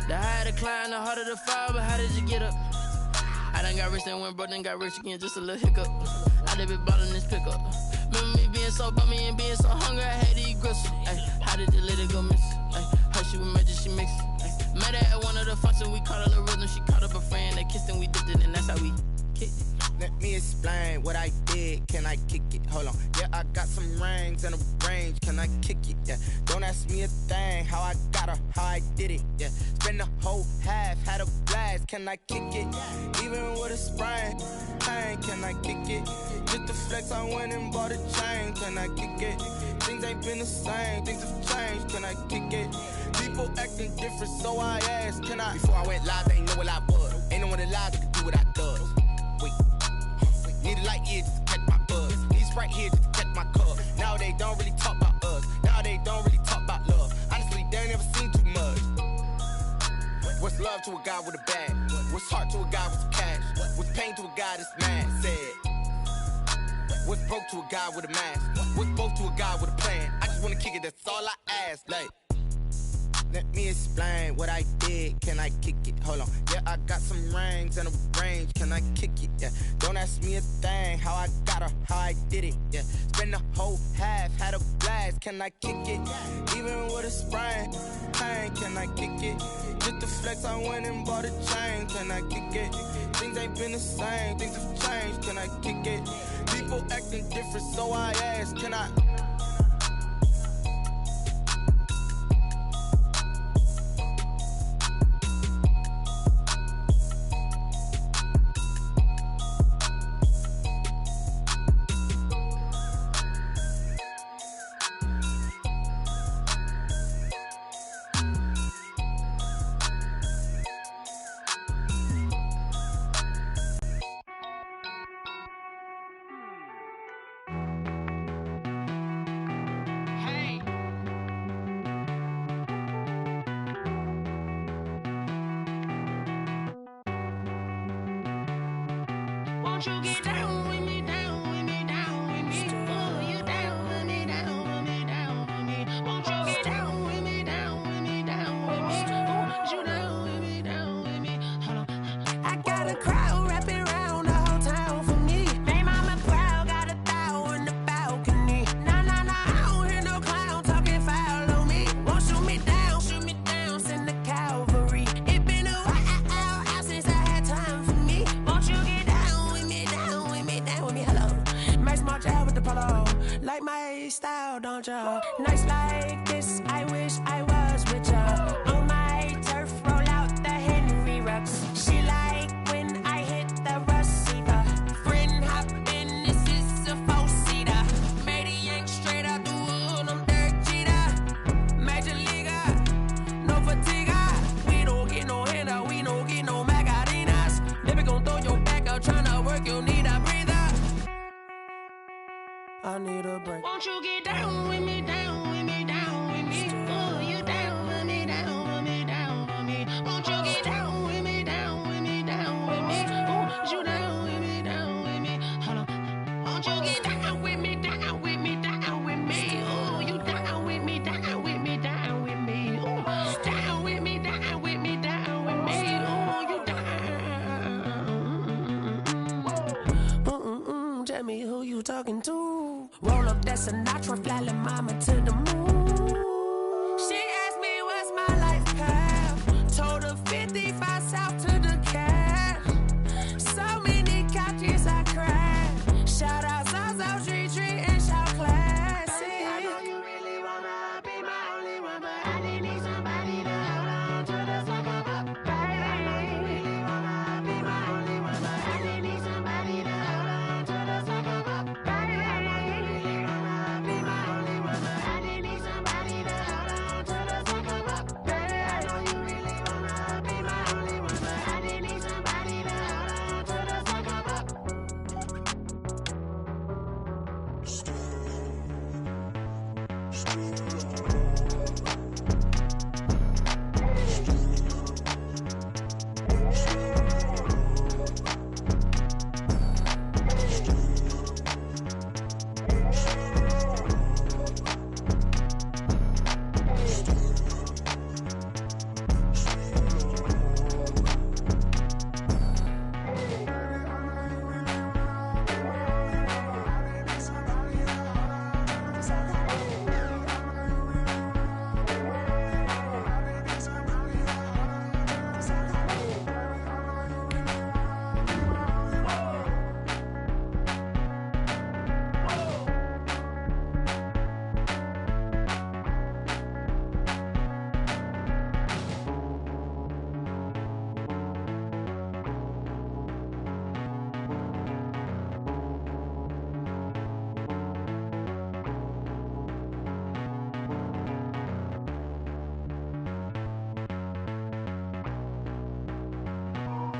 The higher the climb, the harder the fall, but how did you get up? I done got rich, then went broke, then got rich again, just a little hiccup. I done been ballin' this pickup. Remember me being so bummy and being so hungry, I had to eat gristle. How did you let it go miss? Her she was magic, she mixed. Met her at one of the functions, we caught a little rhythm. She caught up a friend, they kissed and we dipped it, and that's how we kicked it. Let me explain what I did. Can I kick it? Hold on. Yeah, I got some rings and a range. Can I kick it? Yeah. Don't ask me a thing. How I got her, how I did it. Yeah. Spend the whole half, had a blast. Can I kick it? Even with a sprain, pain. Can I kick it? Just to flex, I went and bought a chain. Can I kick it? Things ain't been the same. Things have changed. Can I kick it? People acting different, so I asked. Can I? Before I went live, they ain't know what I was. Ain't no one alive that could do what I does. Wait. Need a light here just to catch my buzz. Need Sprite here just to catch my cup. Now they don't really talk about us. Now they don't really talk about love. Honestly, they ain't never seen too much. What's love to a guy with a bag? What's heart to a guy with some cash? What's pain to a guy that's mad? Said. What's broke to a guy with a mask? What's both to a guy with a plan? I just wanna kick it, that's all I ask. Like, let me explain what I did. Can I kick it? Hold on. Yeah, I got some rings and a range. Can I kick it? Yeah. Don't ask me a thing. How I got her, how I did it. Yeah. Spend the whole half, had a blast. Can I kick it? Even with a sprain, pain. Can I kick it? Just to flex, I went and bought a chain. Can I kick it? Things ain't been the same. Things have changed. Can I kick it? People acting different, so I ask. Can I? Won't you get down with me, down with me, down with me? Oh, you down with me, down with me, down with me. Won't you get down with me, down with me, down with me? Oh, you down with me, down with me? Hold on. I got a crowd wrapping around the whole town for me. Made mama proud, got a thou in the balcony. Nah, nah, nah, I don't hear no clown talking foul on me. Won't shoot me down, send the cavalry. It been a while since I had time for me. Won't you get down with me, down with me, down with me? Hello. Max March out with the polo. Like my style, don't ya? Nights like this, I wish I was with ya. On my turf, roll out the Henry Rux. She like when I hit the receiver. Friend hop in, this is a four-seater. Made a yank straight out the wood, I'm Derek Jeter. Major leaguer, no fatigue. We don't get no handout, we don't get no Macarinas. Never gon' throw your back out, tryna work, you need a breather. I need a break. Won't you get down with me, down with me, down with me? Oh, you down with me, down with me, down with me? Won't you get down with me, down with me, down with me? Oh, you down with me, down with me? Hold on. Won't you get down with me, down with me, down with me? Oh, you down with me, down with me, down with me? Oh, down with me, down with me, down with me? Oh, you down. Tell me who you talking to. Roll up that Sinatra, fly la mama to the moon. She asked me what's my life path. Told her 55 south to the cab. So many couches I cried. Shout out South Street and shout classic. I know you really wanna be my only one, but I didn't need somebody to hold on to the second up. Baby, I know you really wanna be my only one, but I didn't need somebody to hold on to the second up. Baby, I know you really wanna be my only one, but I didn't need somebody.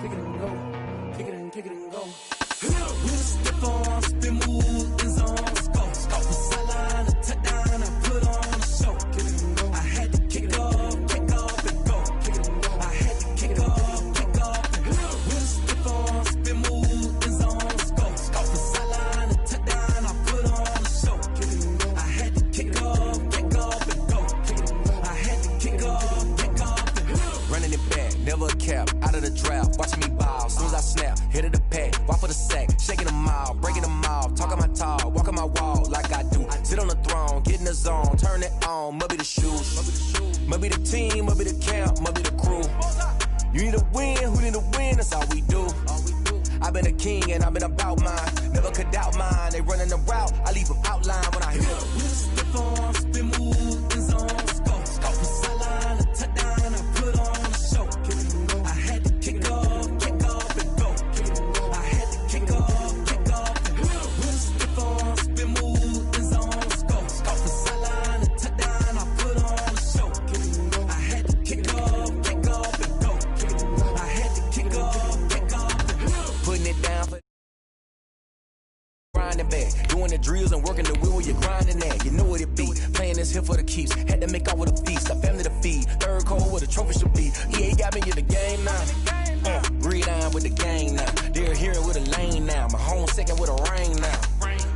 kick it and go, kick it and go. With a stiff arm, spin move, in zone, go. From sideline to touchdown, I put on a show. Kick it and go. I had to kick it off and go. Kick it and go. I had to kick it off and go. With a stiff arm, spin move, in zone, go. From sideline to touchdown, I put on a show. Kick it and go. I had to kick it off and go. Kick it and go. I had to kick it off and go. Running it back, never a cap, out of the drought, watching me ball, soon as I snap, hit of the pack, walk for the sack, shaking them out, breaking them off, talking my talk, walking my wall like I do, sit on the throne, get in the zone, turn it on, must be the shoes, must be the team, must be the camp, must be the crew, you need a win, who need a win, that's all we do, I've been a king and I've been about mine, never could doubt mine, they running the route, I leave them outline when I hit them. With a stiff arm, spin move, in zone, go. From sideline to touchdown, I put on a show. Kick it and go. I had to kick off and go. Kick it and go. I had to kick off and go. With a stiff arm, spin move, in zone, go. From sideline to touchdown, I put on a show. Kick it and go. I had to kick off and go. Kick it and go. I had to kick off and go. Putting it down for grinding back, doing the drills and working the wheel where you're grinding at. You know what it be, playing this here for the keeps. Had to make out with a feast, a family to feed. Third cold where the trophy should be. EA got me in the game now. Read on with the gang now. They're here with a lane now. My home second with a rain now.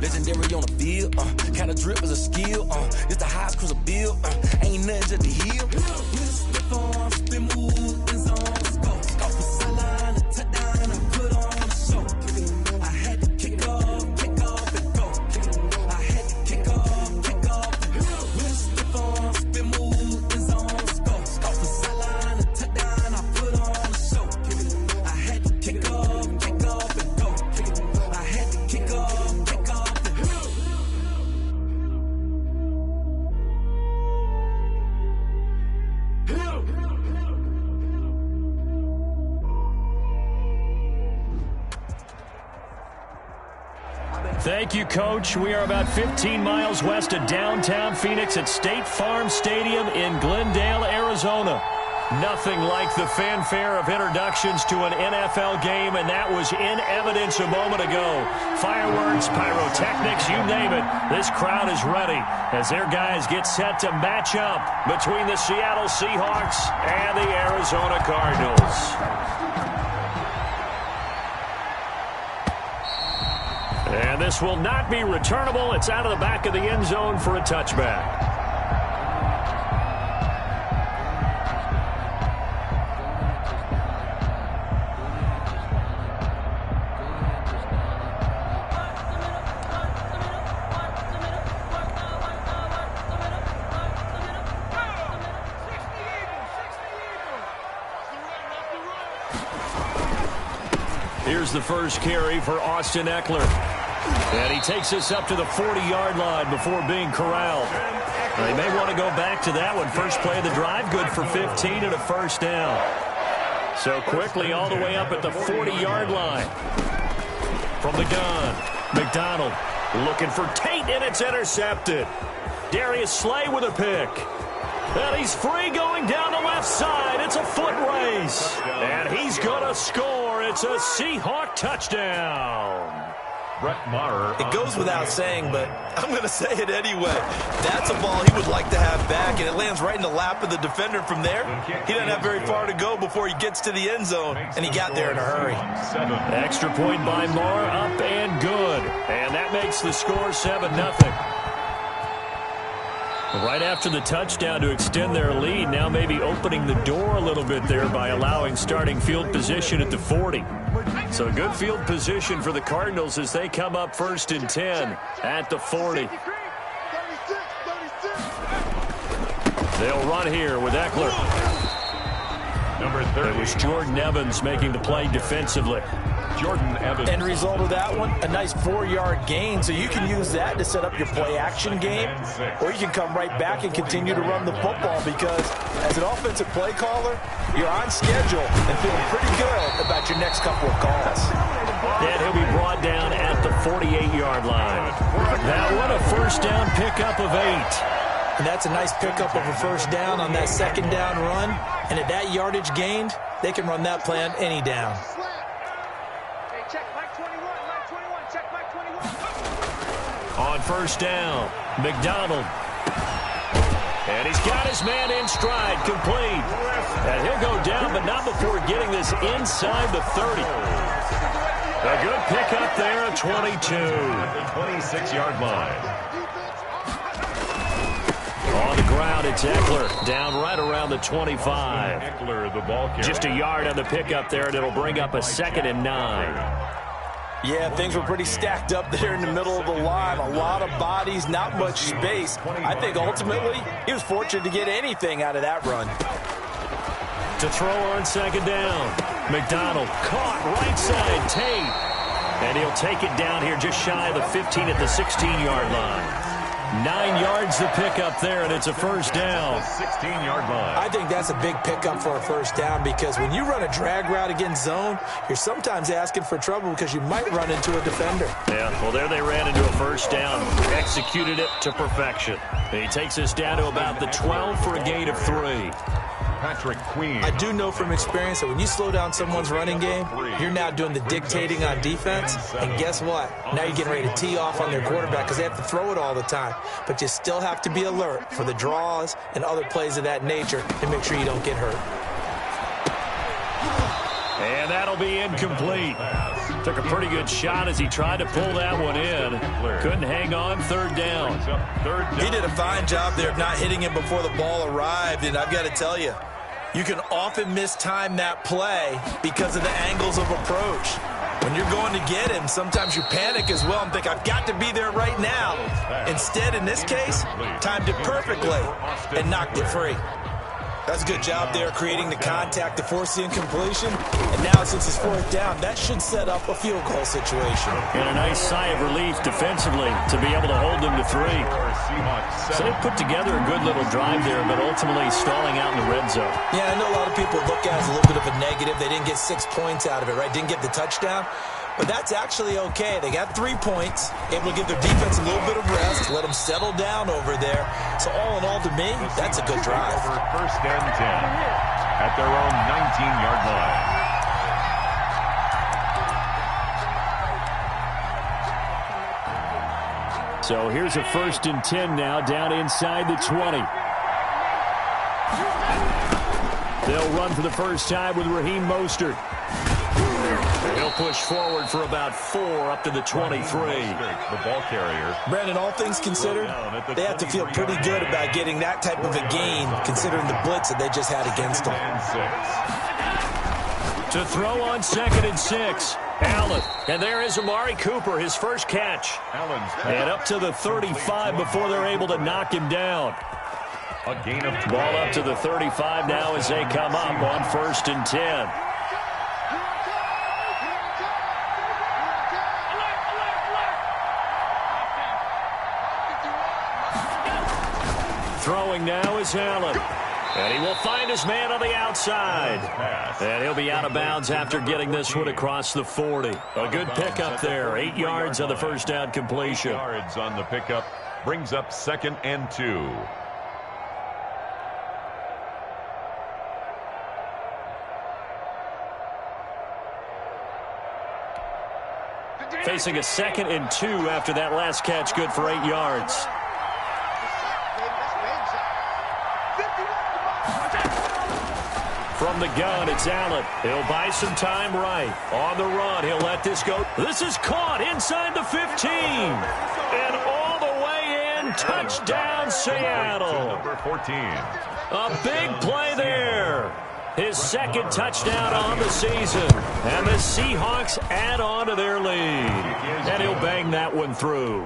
Legendary on the field, kind of drip is a skill. It's the highest cruiser bill. Ain't nothing just the hill. With a stiff arm, spin move, in zone, go. From sideline to touchdown, I put on a show. Kick it and go. I had to kick off and go. Kick it and go. I had to kick off and go. With a stiff arm, spin move, in zone, go. From sideline to touchdown, I put on a show. Kick it and go. I had to kick off and go. Kick it and go. I had to kick off and go. Thank you, Coach. We are about 15 miles west of downtown Phoenix at State Farm Stadium in Glendale, Arizona. Nothing like the fanfare of introductions to an NFL game, and that was in evidence a moment ago. Fireworks, pyrotechnics, you name it. This crowd is ready as their guys get set to match up between the Seattle Seahawks and the Arizona Cardinals. And this will not be returnable. It's out of the back of the end zone for a touchback. Here's the first carry for Austin Eckler. And he takes us up to the 40-yard line before being corralled. They may want to go back to that one. First play of the drive, good for 15 and a first down. So quickly all the way up at the 40-yard line. From the gun, McDonald looking for Tate, and it's intercepted. Darius Slay with a pick. And he's free going down the left side. It's a foot race. And he's going to score. It's a Seahawk touchdown. Brett Maher. It goes without saying, but I'm going to say it anyway. That's a ball he would like to have back, and it lands right in the lap of the defender from there. He doesn't have very far to go before he gets to the end zone, and he got there in a hurry. Extra point by Maher, up and good. And that makes the score 7-0. Right after the touchdown to extend their lead, now maybe opening the door a little bit there by allowing starting field position at the 40. So good field position for the Cardinals as they come up 1st and 10 at the 40. They'll run here with Eckler. Number 30. It was Jordan Evans making the play defensively. Jordan Evans. End result of that one, a nice 4-yard gain. So you can use that to set up your play-action game, or you can come right back and continue to run the football because as an offensive play caller, you're on schedule and feeling pretty good about your next couple of calls. And he'll be brought down at the 48-yard line. Now what a first down pickup of 8. And that's a nice pickup of a first down on that second down run. And at that yardage gained, they can run that play on any down. Hey, check Mike 21, Mike 21, check Mike 21. On first down, McDonald. And he's got his man in stride, complete. And he'll go down, but not before getting this inside the 30. A good pickup there at 22. At the 26-yard line. On the ground, it's Eckler, down right around the 25. Eckler, the ball carrier. Just a yard on the pickup there, and it'll bring up a 2nd and 9. Yeah, things were pretty stacked up there in the middle of the line. A lot of bodies, not much space. I think ultimately he was fortunate to get anything out of that run. To throw on 2nd down. McDonald caught right side, Tate. And he'll take it down here just shy of the 15 at the 16-yard line. 9 yards to pick up there, and it's a first down. 16-yard line. I think that's a big pickup for a first down because when you run a drag route against zone, you're sometimes asking for trouble because you might run into a defender. Yeah, well, there they ran into a first down. Executed it to perfection. And he takes us down to about the 12 for a gain of 3. Patrick Queen. I do know from experience that when you slow down someone's running game, you're now doing the dictating on defense. And guess what? Now you're getting ready to tee off on their quarterback because they have to throw it all the time. But you still have to be alert for the draws and other plays of that nature to make sure you don't get hurt. And that'll be incomplete. Took a pretty good shot as he tried to pull that one in. Couldn't hang on. 3rd down. He did a fine job there of not hitting him before the ball arrived. And I've got to tell you, you can often mistime that play because of the angles of approach. When you're going to get him, sometimes you panic as well and think, I've got to be there right now. Instead, in this case, timed it perfectly and knocked it free. That's a good job there creating the contact to force the incompletion. And now since it's 4th down, that should set up a field goal situation. And a nice sigh of relief defensively to be able to hold them to 3. So they put together a good little drive there, but ultimately stalling out in the red zone. Yeah, I know a lot of people look at it as a little bit of a negative. They didn't get 6 points out of it, right? Didn't get the touchdown. But that's actually okay. They got 3 points, able to give their defense a little bit of rest, let them settle down over there. So all in all, to me, that's a good drive. First and 10 at their own 19-yard line. So here's a 1st and 10 now, down inside the 20. They'll run for the first time with Raheem Mostert. He'll push forward for about 4 up to the 23. The ball carrier. Brandon, all things considered, they have to feel pretty good about getting that type of a gain, considering the blitz that they just had against them. To throw on 2nd and 6. Allen. And there is Amari Cooper, his first catch. And up to the 35 before they're able to knock him down. A gain of 12. Ball up to the 35 now as they come up on 1st and 10. Throwing now is Allen. And he will find his man on the outside. And he'll be out of bounds after getting this one across the 40. A good pickup there. 8 yards on the first down completion. 8 yards on the pickup brings up 2nd and 2. Facing a 2nd and 2 after that last catch, good for 8 yards. From the gun, it's Allen. He'll buy some time right. On the run, he'll let this go. This is caught inside the 15. And all the way in, touchdown Seattle. Number 14. A big play there. His 2nd touchdown on the season. And the Seahawks add on to their lead. And he'll bang that one through.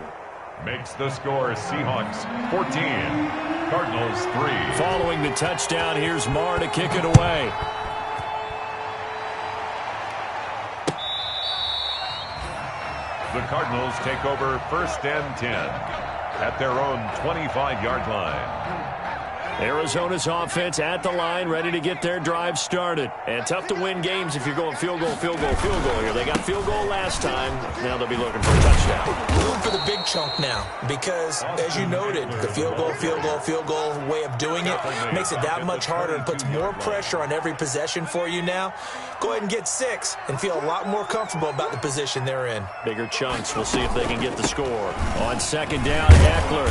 Makes the score Seahawks 14. Cardinals 3. Following the touchdown, here's Marr to kick it away. The Cardinals take over 1st and 10 at their own 25-yard line. Arizona's offense at the line, ready to get their drive started. And tough to win games if you're going field goal, field goal, field goal here. They got field goal last time. Now they'll be looking for a touchdown. Looking for the big chunk now because, as you noted, the field goal way of doing it makes it that much harder and puts more pressure on every possession for you now. Go ahead and get 6 and feel a lot more comfortable about the position they're in. Bigger chunks. We'll see if they can get the score. On second down, Eckler.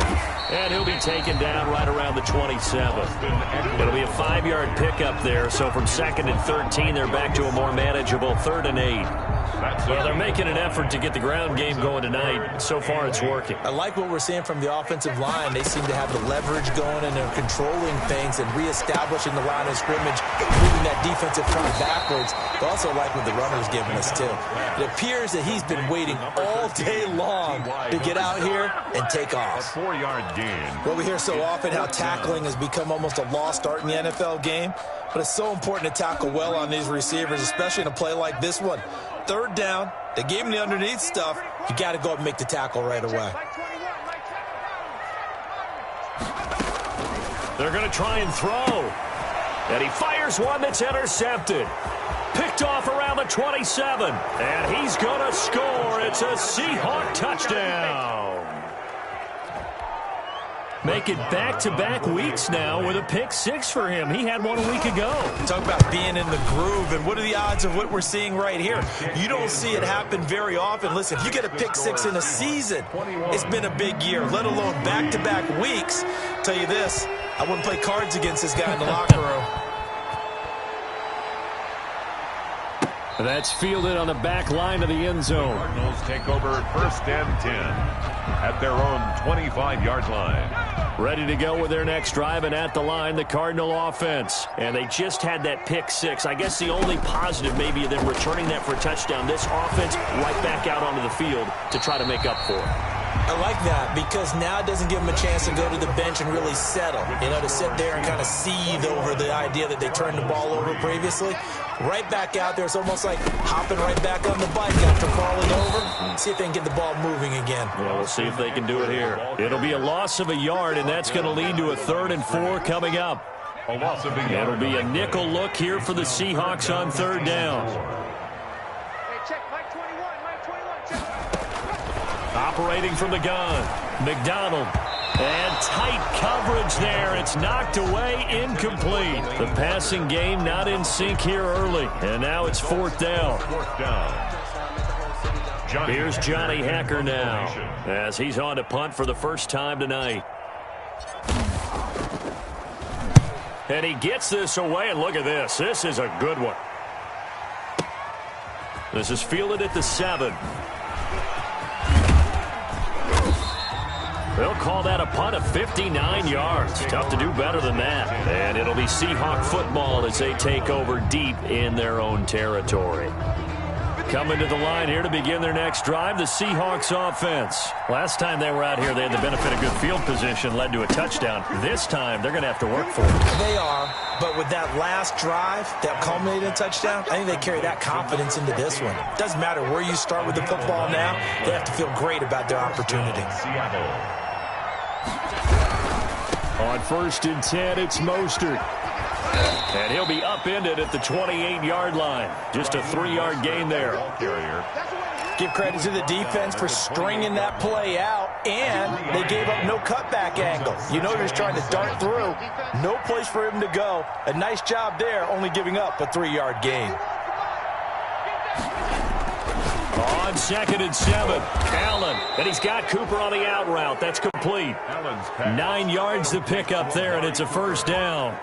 And he'll be taken down right around the 27. It'll be a 5-yard pickup there. So from 2nd and 13, they're back to a more manageable 3rd and 8. Well, they're making an effort to get the ground game going tonight. So far, it's working. I like what we're seeing from the offensive line. They seem to have the leverage going, and they're controlling things and reestablishing the line of scrimmage, moving that defensive front backwards. But also like what the runner's giving us, too. It appears that he's been waiting all day long to get out here and take off. A 4-yard gain. Well, we hear so often how tackling has become almost a lost art in the NFL game, but it's so important to tackle well on these receivers, especially in a play like this one. 3rd down, they gave him the underneath stuff. You got to go up and make the tackle right away. They're going to try and throw. And he fires one that's intercepted. Picked off around the 27. And he's going to score. It's a Seahawk touchdown. Make it back-to-back weeks now with a pick 6 for him. He had one a week ago. Talk about being in the groove, and what are the odds of what we're seeing right here? You don't see it happen very often. Listen, if you get a pick 6 in a season, it's been a big year, let alone back-to-back weeks. I'll tell you this, I wouldn't play cards against this guy in the locker room. That's fielded on the back line of the end zone. Cardinals take over 1st and 10 at their own 25-yard line. Ready to go with their next drive, and at the line, the Cardinal offense. And they just had that pick 6. I guess the only positive maybe of them returning that for a touchdown. This offense right back out onto the field to try to make up for it. I like that because now it doesn't give them a chance to go to the bench and really settle. You know, to sit there and kind of seethe over the idea that they turned the ball over previously. Right back out there. It's almost like hopping right back on the bike after falling over. See if they can get the ball moving again. Well, we'll see if they can do it here. It'll be a loss of a yard, and that's going to lead to a 3rd and 4 coming up. A loss of a yard. It'll be a nickel look here for the Seahawks on 3rd down. Operating from the gun, McDonald. And tight coverage there. It's knocked away, incomplete. The passing game not in sync here early. And now it's 4th down. Here's Johnny Hacker now as he's on to punt for the first time tonight. And he gets this away, and look at this. This is a good one. This is fielded at the 7. They'll call that a punt of 59 yards. Tough to do better than that. And it'll be Seahawk football as they take over deep in their own territory. Coming to the line here to begin their next drive, the Seahawks offense. Last time they were out here, they had the benefit of good field position, led to a touchdown. This time, they're going to have to work for it. They are, but with that last drive that culminated in a touchdown, I think they carry that confidence into this one. Doesn't matter where you start with the football now, they have to feel great about their opportunity. On 1st and 10, it's Mostert. And he'll be upended at the 28-yard line. Just a 3-yard gain there. Give credit to the defense for stringing that play out, and they gave up no cutback angle. You know, he's trying to dart through. No place for him to go. A nice job there, only giving up a 3-yard gain. On 2nd and 7, Allen. And he's got Cooper on the out route. That's complete. 9 yards to pick up there, and it's a 1st down.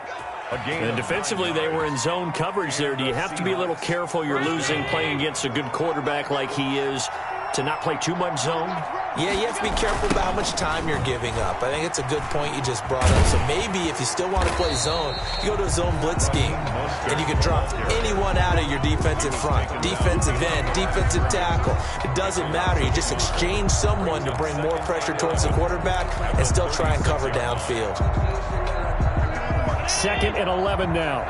And defensively, they were in zone coverage there. Do you have to be a little careful? You're losing, playing against a good quarterback like he is, to not play too much zone? Yeah, you have to be careful about how much time you're giving up. I think it's a good point you just brought up. So maybe if you still want to play zone, you go to a zone blitz scheme, and you can drop anyone out of your defensive front, defensive end, defensive tackle. It doesn't matter. You just exchange someone to bring more pressure towards the quarterback and still try and cover downfield. 2nd and 11 now.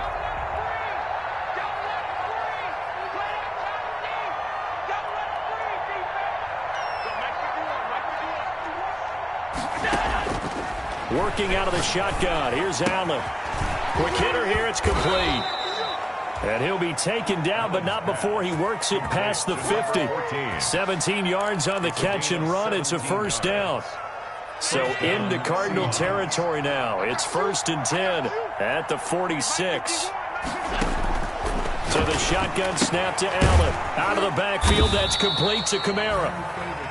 working out of the shotgun. Here's Allen. Quick hitter here. It's complete. And he'll be taken down, but not before he works it past the 50. 17 yards on the catch and run. It's a first down. So into Cardinal territory now. It's 1st and 10 at the 46. So the shotgun snap to Allen. Out of the backfield, that's complete to Kamara.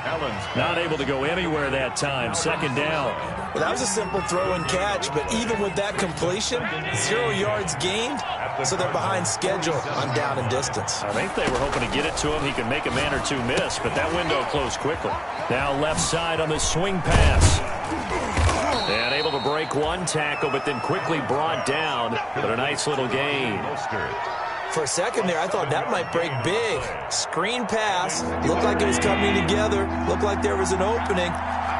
Allen's not able to go anywhere that time. 2nd down. Well, that was a simple throw and catch, but even with that completion, 0 yards gained, so they're behind schedule on down and distance. I think they were hoping to get it to him. He could make a man or two miss, but that window closed quickly. Now left side on the swing pass. And able to break one tackle, but then quickly brought down. But a nice little gain. For a second there, I thought that might break big. Screen pass. Looked like it was coming together. Looked like there was an opening.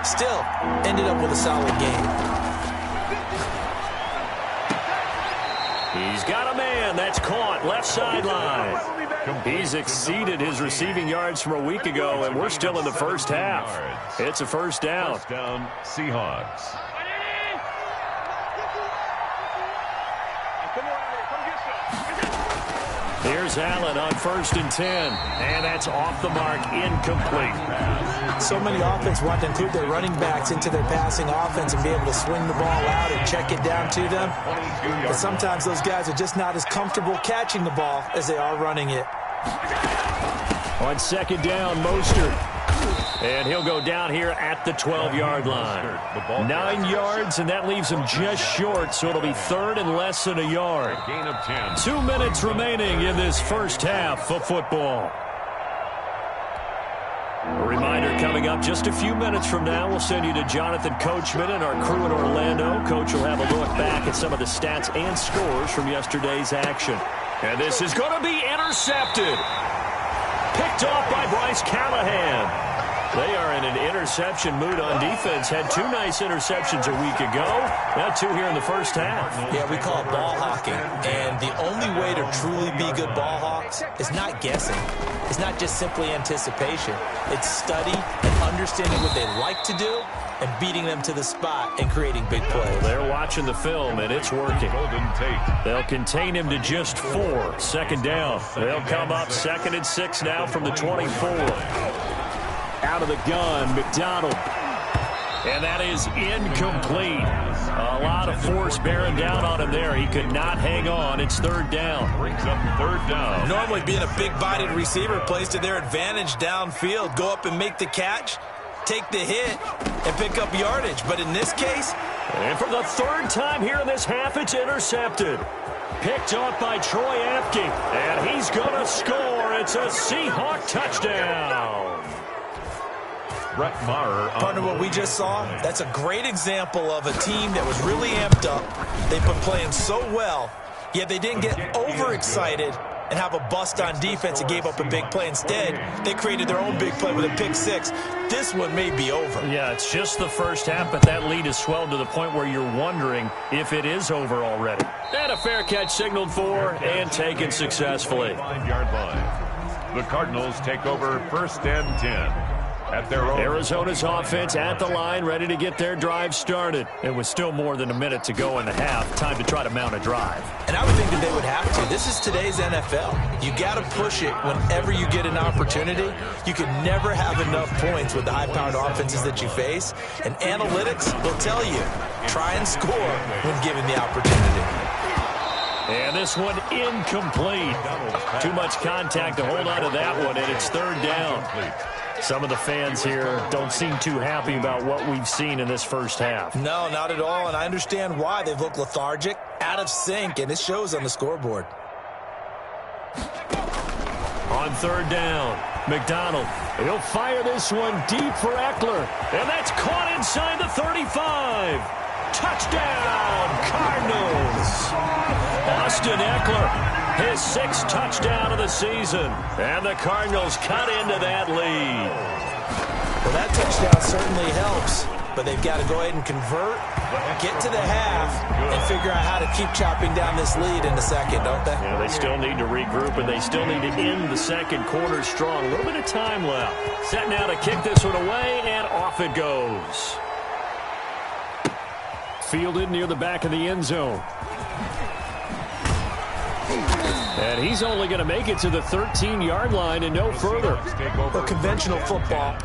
Still, ended up with a solid game. He's got a man. That's caught. Left sideline. He's exceeded his receiving yards from a week ago, and we're still in the first half. It's a first down. First down, Seahawks. Here's Allen on 1st and 10. And that's off the mark, incomplete. So many offenses want to include their running backs into their passing offense and be able to swing the ball out and check it down to them. But sometimes those guys are just not as comfortable catching the ball as they are running it. On 2nd down, Mostert. And he'll go down here at the 12-yard line. 9 yards, and that leaves him just short, so it'll be 3rd and less than a yard. Gain of 10. 2 minutes remaining in this first half of football. A reminder coming up just a few minutes from now. We'll send you to Jonathan Coachman and our crew in Orlando. Coach will have a look back at some of the stats and scores from yesterday's action. And this is going to be intercepted. Picked off by Bryce Callahan. They are in an interception mood on defense. Had 2 nice interceptions a week ago. Now 2 here in the first half. Yeah, we call it ball hawking. And the only way to truly be good ball hawks is not guessing. It's not just simply anticipation. It's study and understanding what they like to do and beating them to the spot and creating big plays. They're watching the film, and it's working. They'll contain him to just 4. 2nd down. They'll come up 2nd and 6 now from the 24. Out of the gun, McDonald. And that is incomplete. A lot of force bearing down on him there. He could not hang on. It's 3rd down. Brings up 3rd down. Normally being a big-bodied receiver plays to their advantage downfield. Go up and make the catch, take the hit, and pick up yardage. But in this case... And for the 3rd time here in this half, it's intercepted. Picked off by Troy Apke. And he's going to score. It's a Seahawk touchdown. Brett Maher. Partner, what we just saw, that's a great example of a team that was really amped up. They've been playing so well, yet they didn't get overexcited and have a bust on defense and gave up a big play. Instead, they created their own big play with a pick 6. This one may be over. Yeah, it's just the first half, but that lead has swelled to the point where you're wondering if it is over already. And a fair catch signaled for and taken successfully. 5-yard line. The Cardinals take over 1st and 10. At their own. Arizona's offense at the line, ready to get their drive started. It was still more than a minute to go in the half. Time to try to mount a drive. And I would think that they would have to. This is today's NFL. You got to push it whenever you get an opportunity. You can never have enough points with the high-powered offenses that you face. And analytics will tell you, try and score when given the opportunity. And this one incomplete. Too much contact to hold on to that one, and it's 3rd down. Some of the fans here don't seem too happy about what we've seen in this first half. No, not at all, and I understand why. They've looked lethargic, out of sync, and it shows on the scoreboard. On 3rd down, McDonald. He'll fire this one deep for Eckler, and that's caught inside the 35. Touchdown, Cardinals. Austin Eckler. His 6th touchdown of the season. And the Cardinals cut into that lead. Well, that touchdown certainly helps, but they've got to go ahead and convert, get to the half, and figure out how to keep chopping down this lead in the second, don't they? Yeah, they still need to regroup, and they still need to end the second quarter strong. A little bit of time left. Set now to kick this one away, and off it goes. Fielded near the back of the end zone. And he's only going to make it to the 13-yard line and no further. Well, conventional football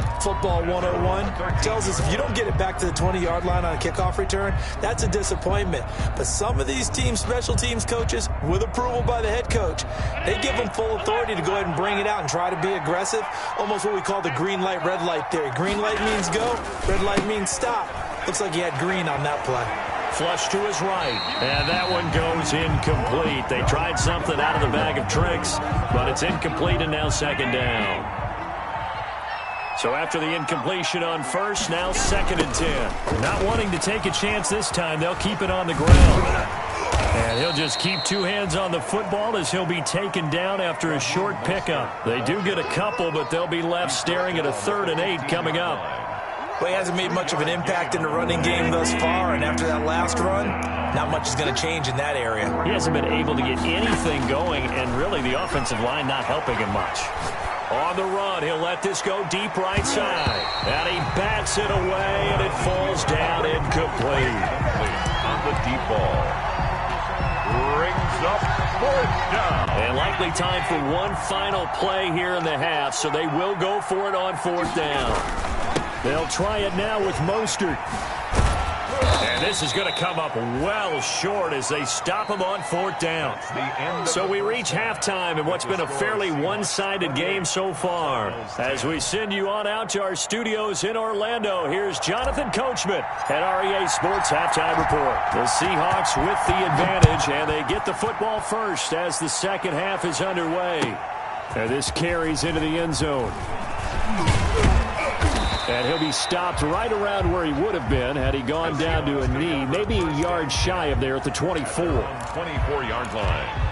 101, tells us if you don't get it back to the 20-yard line on a kickoff return, that's a disappointment. But some of these special teams coaches, with approval by the head coach, they give them full authority to go ahead and bring it out and try to be aggressive. Almost what we call the green light, red light theory. Green light means go, red light means stop. Looks like he had green on that play. Flush to his right, and that one goes incomplete. They tried something out of the bag of tricks, but it's incomplete and now second down. So after the incompletion on first, now 2nd and 10. Not wanting to take a chance this time, they'll keep it on the ground. And he'll just keep two hands on the football as he'll be taken down after a short pickup. They do get a couple, but they'll be left staring at a 3rd and 8 coming up. Well, he hasn't made much of an impact in the running game thus far, and after that last run, not much is going to change in that area. He hasn't been able to get anything going, and really the offensive line not helping him much. On the run, he'll let this go deep right side. And he bats it away, and it falls down incomplete. On the deep ball. Rings up, 4th down. And likely time for one final play here in the half, so they will go for it on 4th down. They'll try it now with Mostert. And this is going to come up well short as they stop him on 4th down. So we reach halftime in what's been a fairly one-sided game so far. As we send you on out to our studios in Orlando, here's Jonathan Coachman at REA Sports Halftime Report. The Seahawks with the advantage, and they get the football first as the second half is underway. And this carries into the end zone. And he'll be stopped right around where he would have been had he gone down to a knee, maybe a yard shy of there at the 24. 24-yard line.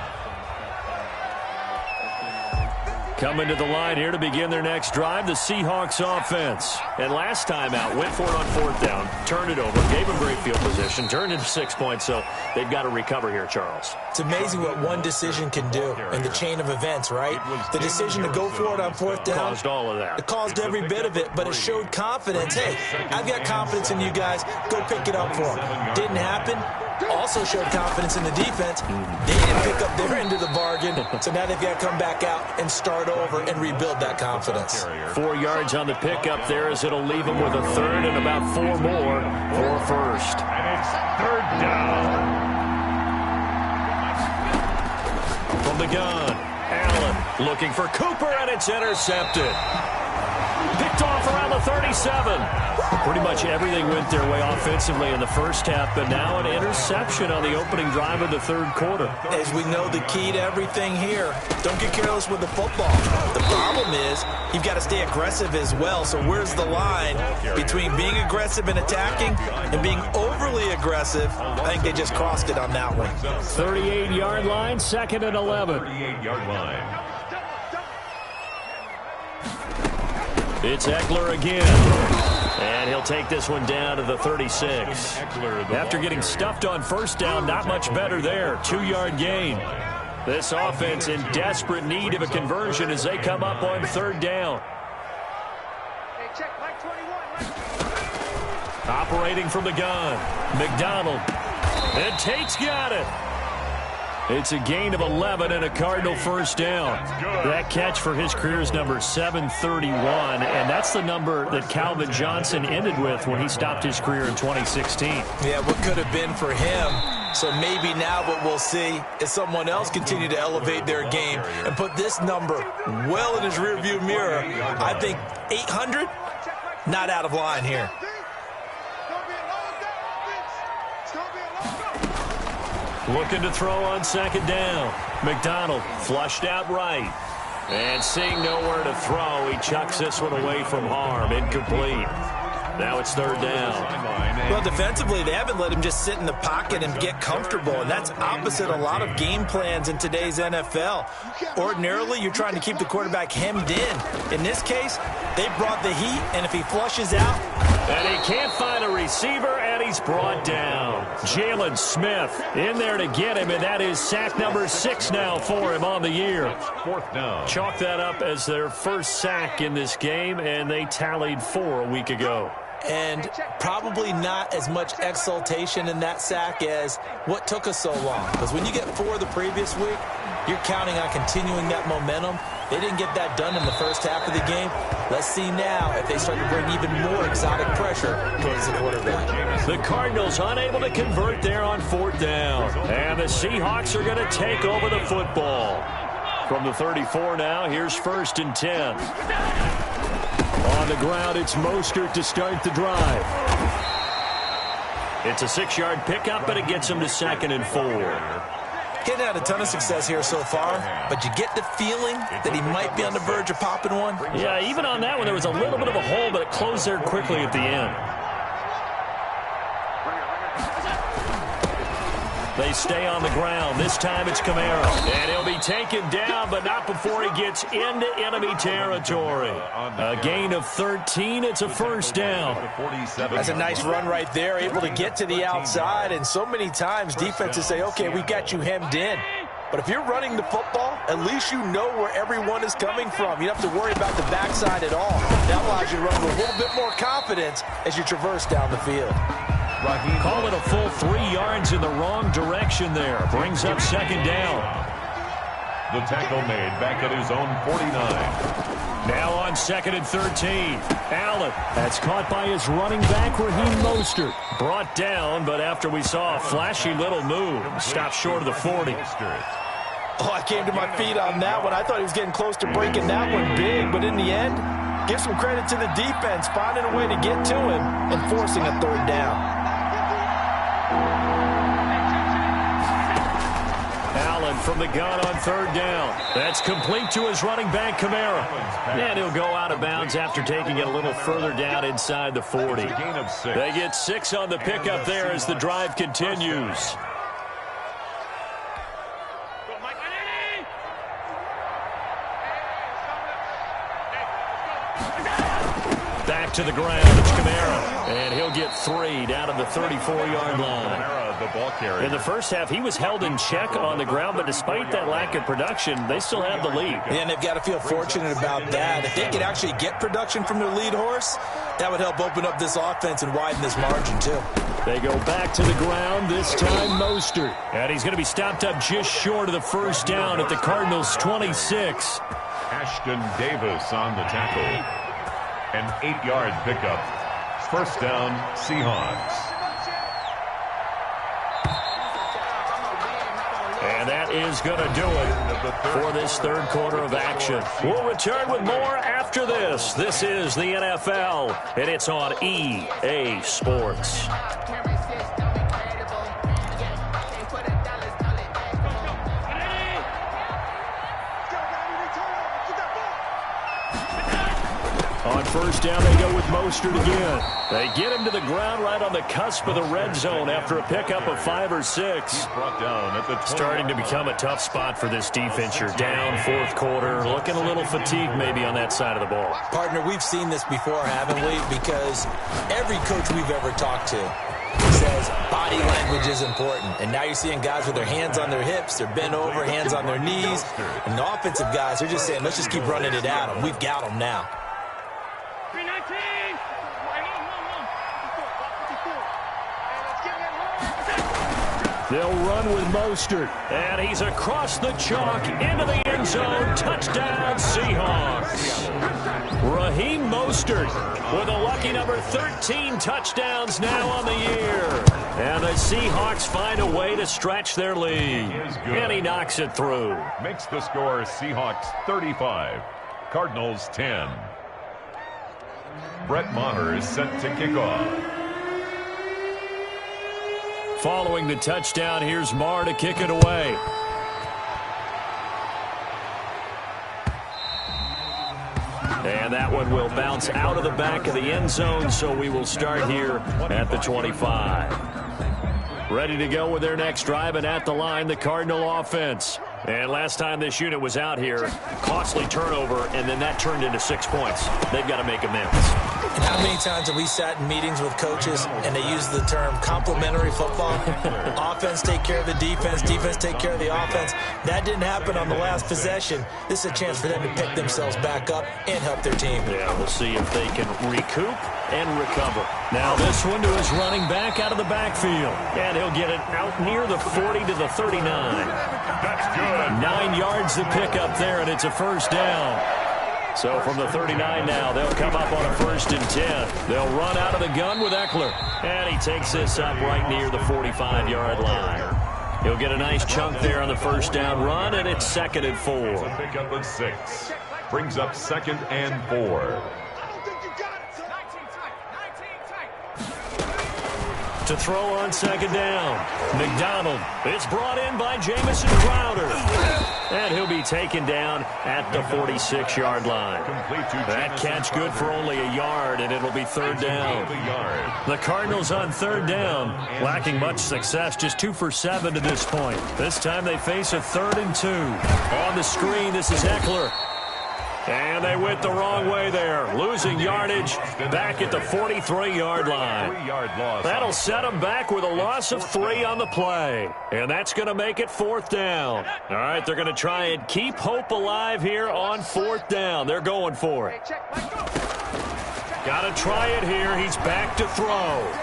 Coming to the line here to begin their next drive, the Seahawks offense. And last time out, went for it on 4th down, turned it over, gave them great field position, turned into 6 points, so they've got to recover here, Charles. It's amazing what one decision can do in the chain of events, right? The decision to go for it on 4th down. Caused all of that. It caused every bit of it, but it showed confidence. Hey, I've got confidence in you guys. Go pick it up for them. Didn't happen. Also showed confidence in the defense. They didn't pick up their end of the bargain, so now they've got to come back out and start over and rebuild that confidence. 4 yards on the pickup there as it'll leave them with a 3rd and about 4 more for a first. And it's 3rd down. From the gun, Allen looking for Cooper, and it's intercepted. Picked off around the 37. Pretty much everything went their way offensively in the first half, but now an interception on the opening drive of the 3rd quarter. As we know, the key to everything here, don't get careless with the football. The problem is you've got to stay aggressive as well. So where's the line between being aggressive and attacking and being overly aggressive? I think they just crossed it on that one. 38-yard line, 2nd and 11. 38-yard line. It's Eckler again. And he'll take this one down to the 36. After getting stuffed on 1st down, not much better there. 2-yard gain. This offense in desperate need of a conversion as they come up on 3rd down. Operating from the gun, McDonald. And Tate's got it. It's a gain of 11 and a Cardinal 1st down. That catch for his career is number 731, and that's the number that Calvin Johnson ended with when he stopped his career in 2016. Yeah, what could have been for him. So maybe now what we'll see is someone else continue to elevate their game and put this number well in his rearview mirror. I think 800, not out of line here. Looking to throw on 2nd down. McDonald flushed out right. And seeing nowhere to throw, he chucks this one away from harm. Incomplete. Now it's 3rd down. Well, defensively, they haven't let him just sit in the pocket and get comfortable, and that's opposite a lot of game plans in today's NFL. Ordinarily, you're trying to keep the quarterback hemmed in. In this case, they brought the heat, and if he flushes out... And he can't find a receiver, and he's brought down. Jalen Smith in there to get him, and that is sack number 6 now for him on the year. 4th down. Chalk that up as their first sack in this game, and they tallied 4 a week ago. And probably not as much exultation in that sack as what took us so long. Because when you get 4 the previous week, you're counting on continuing that momentum. They didn't get that done in the first half of the game. Let's see now if they start to bring even more exotic pressure towards the quarterback. The Cardinals unable to convert there on 4th down. And the Seahawks are going to take over the football. From the 34 now, here's 1st and 10. On the ground, it's Mostert to start the drive. It's a 6-yard pickup, but it gets him to 2nd and 4. He's had a ton of success here so far, but you get the feeling that he might be on the verge of popping one. Yeah, even on that one, there was a little bit of a hole, but it closed there quickly at the end. They stay on the ground. This time it's Kamara. And he'll be taken down, but not before he gets into enemy territory. A gain of 13. It's a 1st down. That's a nice run right there, able to get to the outside. And so many times defenses say, okay, we got you hemmed in. But if you're running the football, at least you know where everyone is coming from. You don't have to worry about the backside at all. That allows you to run with a little bit more confidence as you traverse down the field. Call it a full 3 yards in the wrong direction there. Brings up 2nd down. The tackle made back at his own 49. Now on 2nd and 13. Allen. That's caught by his running back, Raheem Mostert. Brought down, but after we saw a flashy little move, stopped short of the 40. Oh, I came to my feet on that one. I thought he was getting close to breaking that one big, but in the end, give some credit to the defense, finding a way to get to him and forcing a 3rd down. Allen from the gun on 3rd down. That's complete to his running back, Kamara. And he'll go out of bounds after taking it a little further down inside the 40. They get 6 on the pickup there as the drive continues. Back to the ground, it's Kamara. And he'll get 3 down at the 34-yard line. In the first half, he was held in check on the ground, but despite that lack of production, they still have the lead. Yeah, and they've got to feel fortunate about that. If they could actually get production from their lead horse, that would help open up this offense and widen this margin, too. They go back to the ground, this time Mostert. And he's going to be stopped up just short of the 1st down at the Cardinals' 26. Ashton Davis on the tackle. An 8-yard pickup. 1st down, Seahawks. And that is going to do it for this 3rd quarter of action. We'll return with more after this. This is the NFL, and it's on EA Sports. On 1st down, they go with Mostert again. They get him to the ground right on the cusp of the red zone after a pickup of 5 or 6. Starting to become a tough spot for this defense. You're down 4th quarter, looking a little fatigued maybe on that side of the ball. Partner, we've seen this before, haven't we? Because every coach we've ever talked to says body language is important. And now you're seeing guys with their hands on their hips, they're bent over, hands on their knees. And the offensive guys, they're just saying, let's just keep running it at them. We've got them now. They'll run with Mostert, and he's across the chalk into the end zone. Touchdown, Seahawks. Raheem Mostert with a lucky number 13 touchdowns now on the year. And the Seahawks find a way to stretch their lead. And he knocks it through. Makes the score Seahawks 35, Cardinals 10. Brett Maher is set to kick off. Following the touchdown, here's Maher to kick it away. And that one will bounce out of the back of the end zone, so we will start here at the 25. Ready to go with their next drive, and at the line, the Cardinal offense. And last time this unit was out here, costly turnover, and then that turned into 6 points. They've got to make amends. And how many times have we sat in meetings with coaches and they use the term complementary football? Offense take care of the defense, defense take care of the offense. That didn't happen on the last possession. This is a chance for them to pick themselves back up and help their team. Yeah, we'll see if they can recoup and recover. Now this one to his running back out of the backfield. And he'll get it out near the 40 to the 39. That's good. 9 yards to pick up there, and it's a first down. So from the 39 now, they'll come up on a 1st and 10. They'll run out of the gun with Eckler. And he takes this up right near the 45-yard line. He'll get a nice chunk there on the first down run, and it's 2nd and 4. It's a pickup of 6. Brings up 2nd and 4. To throw on 2nd down. McDonald. It's brought in by Jamison Crowder. And he'll be taken down at the 46-yard line. That catch good for only a yard, and it'll be 3rd down. The Cardinals on 3rd down, lacking much success, just 2 for 7 to this point. This time they face a 3rd and 2. On the screen, this is Eckler. And they went the wrong way there, losing yardage back at the 43-yard line. That'll set them back with a loss of 3 on the play. And that's going to make it 4th down. All right, they're going to try and keep hope alive here on 4th down. They're going for it. Got to try it here. He's back to throw.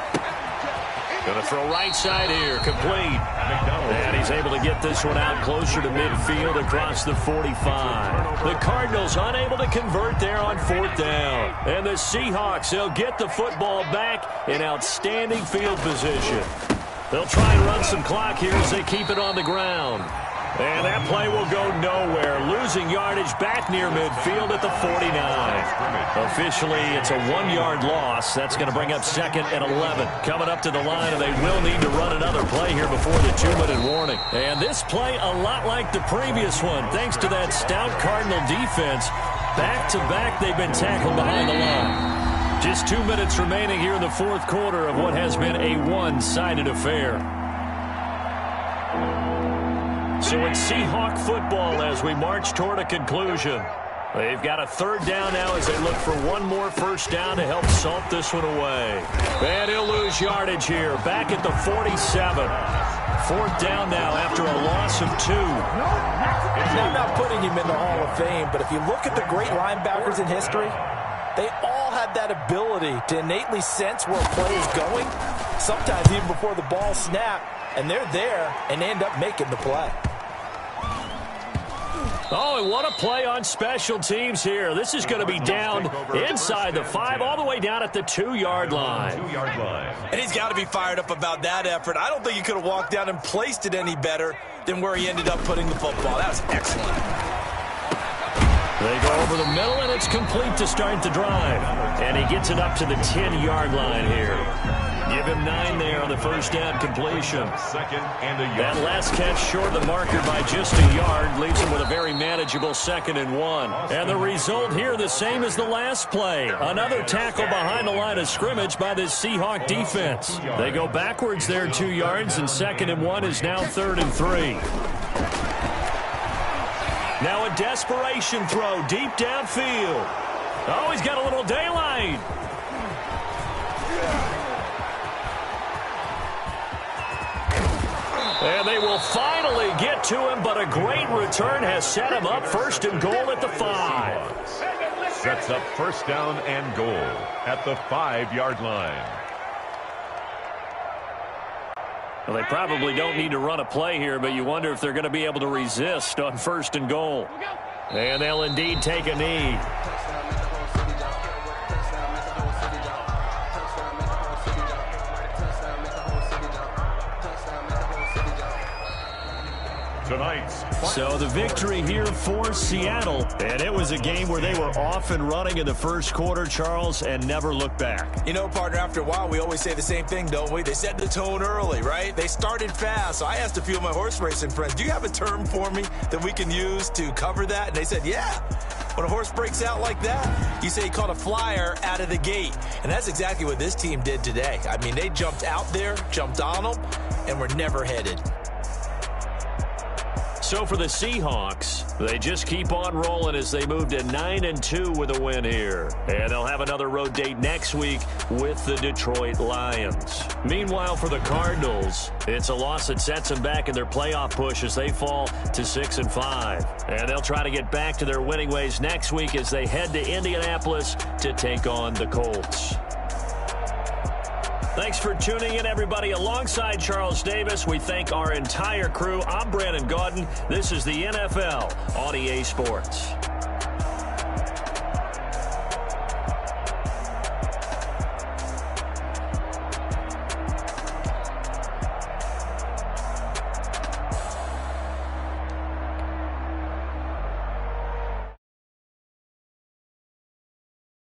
Going to throw right side here, complete. And he's able to get this one out closer to midfield across the 45. The Cardinals unable to convert there on 4th down. And the Seahawks, they'll get the football back in outstanding field position. They'll try and run some clock here as they keep it on the ground. And that play will go nowhere, losing yardage back near midfield at the 49. Officially, it's a 1-yard loss. That's going to bring up 2nd and 11. Coming up to the line, and they will need to run another play here before the 2-minute warning. And this play, a lot like the previous one, thanks to that stout Cardinal defense. Back-to-back, they've been tackled behind the line. Just 2 minutes remaining here in the 4th quarter of what has been a one-sided affair. So it's Seahawk football as we march toward a conclusion. They've got a 3rd down now as they look for one more first down to help salt this one away. And he'll lose yardage here, back at the 47. 4th down now after a loss of 2. I'm not putting him in the Hall of Fame, but if you look at the great linebackers in history, they all have that ability to innately sense where a play is going, sometimes even before the ball snapped, and they're there and they end up making the play. Oh, and what a play on special teams here. This is going to be down inside the 5, all the way down at the 2-yard line. And he's got to be fired up about that effort. I don't think he could have walked down and placed it any better than where he ended up putting the football. That was excellent. They go over the middle, and it's complete to start the drive. And he gets it up to the 10-yard line here. Give him 9 there on the first down completion. 2nd and a yard. That last catch short of the marker by just a yard leaves him with a very manageable 2nd and 1. And the result here the same as the last play. Another tackle behind the line of scrimmage by this Seahawk defense. They go backwards there 2 yards, and 2nd and 1 is now 3rd and 3. Now a desperation throw deep downfield. Oh, he's got a little daylight. And they will finally get to him, but a great return has set him up 1st and goal at the 5. Sets up 1st down and goal at the 5-yard line. Well, they probably don't need to run a play here, but you wonder if they're going to be able to resist on 1st and goal. And they'll indeed take a knee. Tonight's So the victory here for Seattle, and it was a game where they were off and running in the first quarter, Charles, and never looked back. You know, partner, after a while, we always say the same thing, don't we? They set the tone early, right? They started fast. So I asked a few of my horse racing friends, do you have a term for me that we can use to cover that? And they said, yeah. When a horse breaks out like that, you say he caught a flyer out of the gate. And that's exactly what this team did today. I mean, they jumped out there, jumped on them, and were never headed. So for the Seahawks, they just keep on rolling as they move to 9-2 with a win here. And they'll have another road date next week with the Detroit Lions. Meanwhile, for the Cardinals, it's a loss that sets them back in their playoff push as they fall to 6-5. And they'll try to get back to their winning ways next week as they head to Indianapolis to take on the Colts. Thanks for tuning in, everybody. Alongside Charles Davis, we thank our entire crew. I'm Brandon Gaudin. This is the NFL on EA Sports.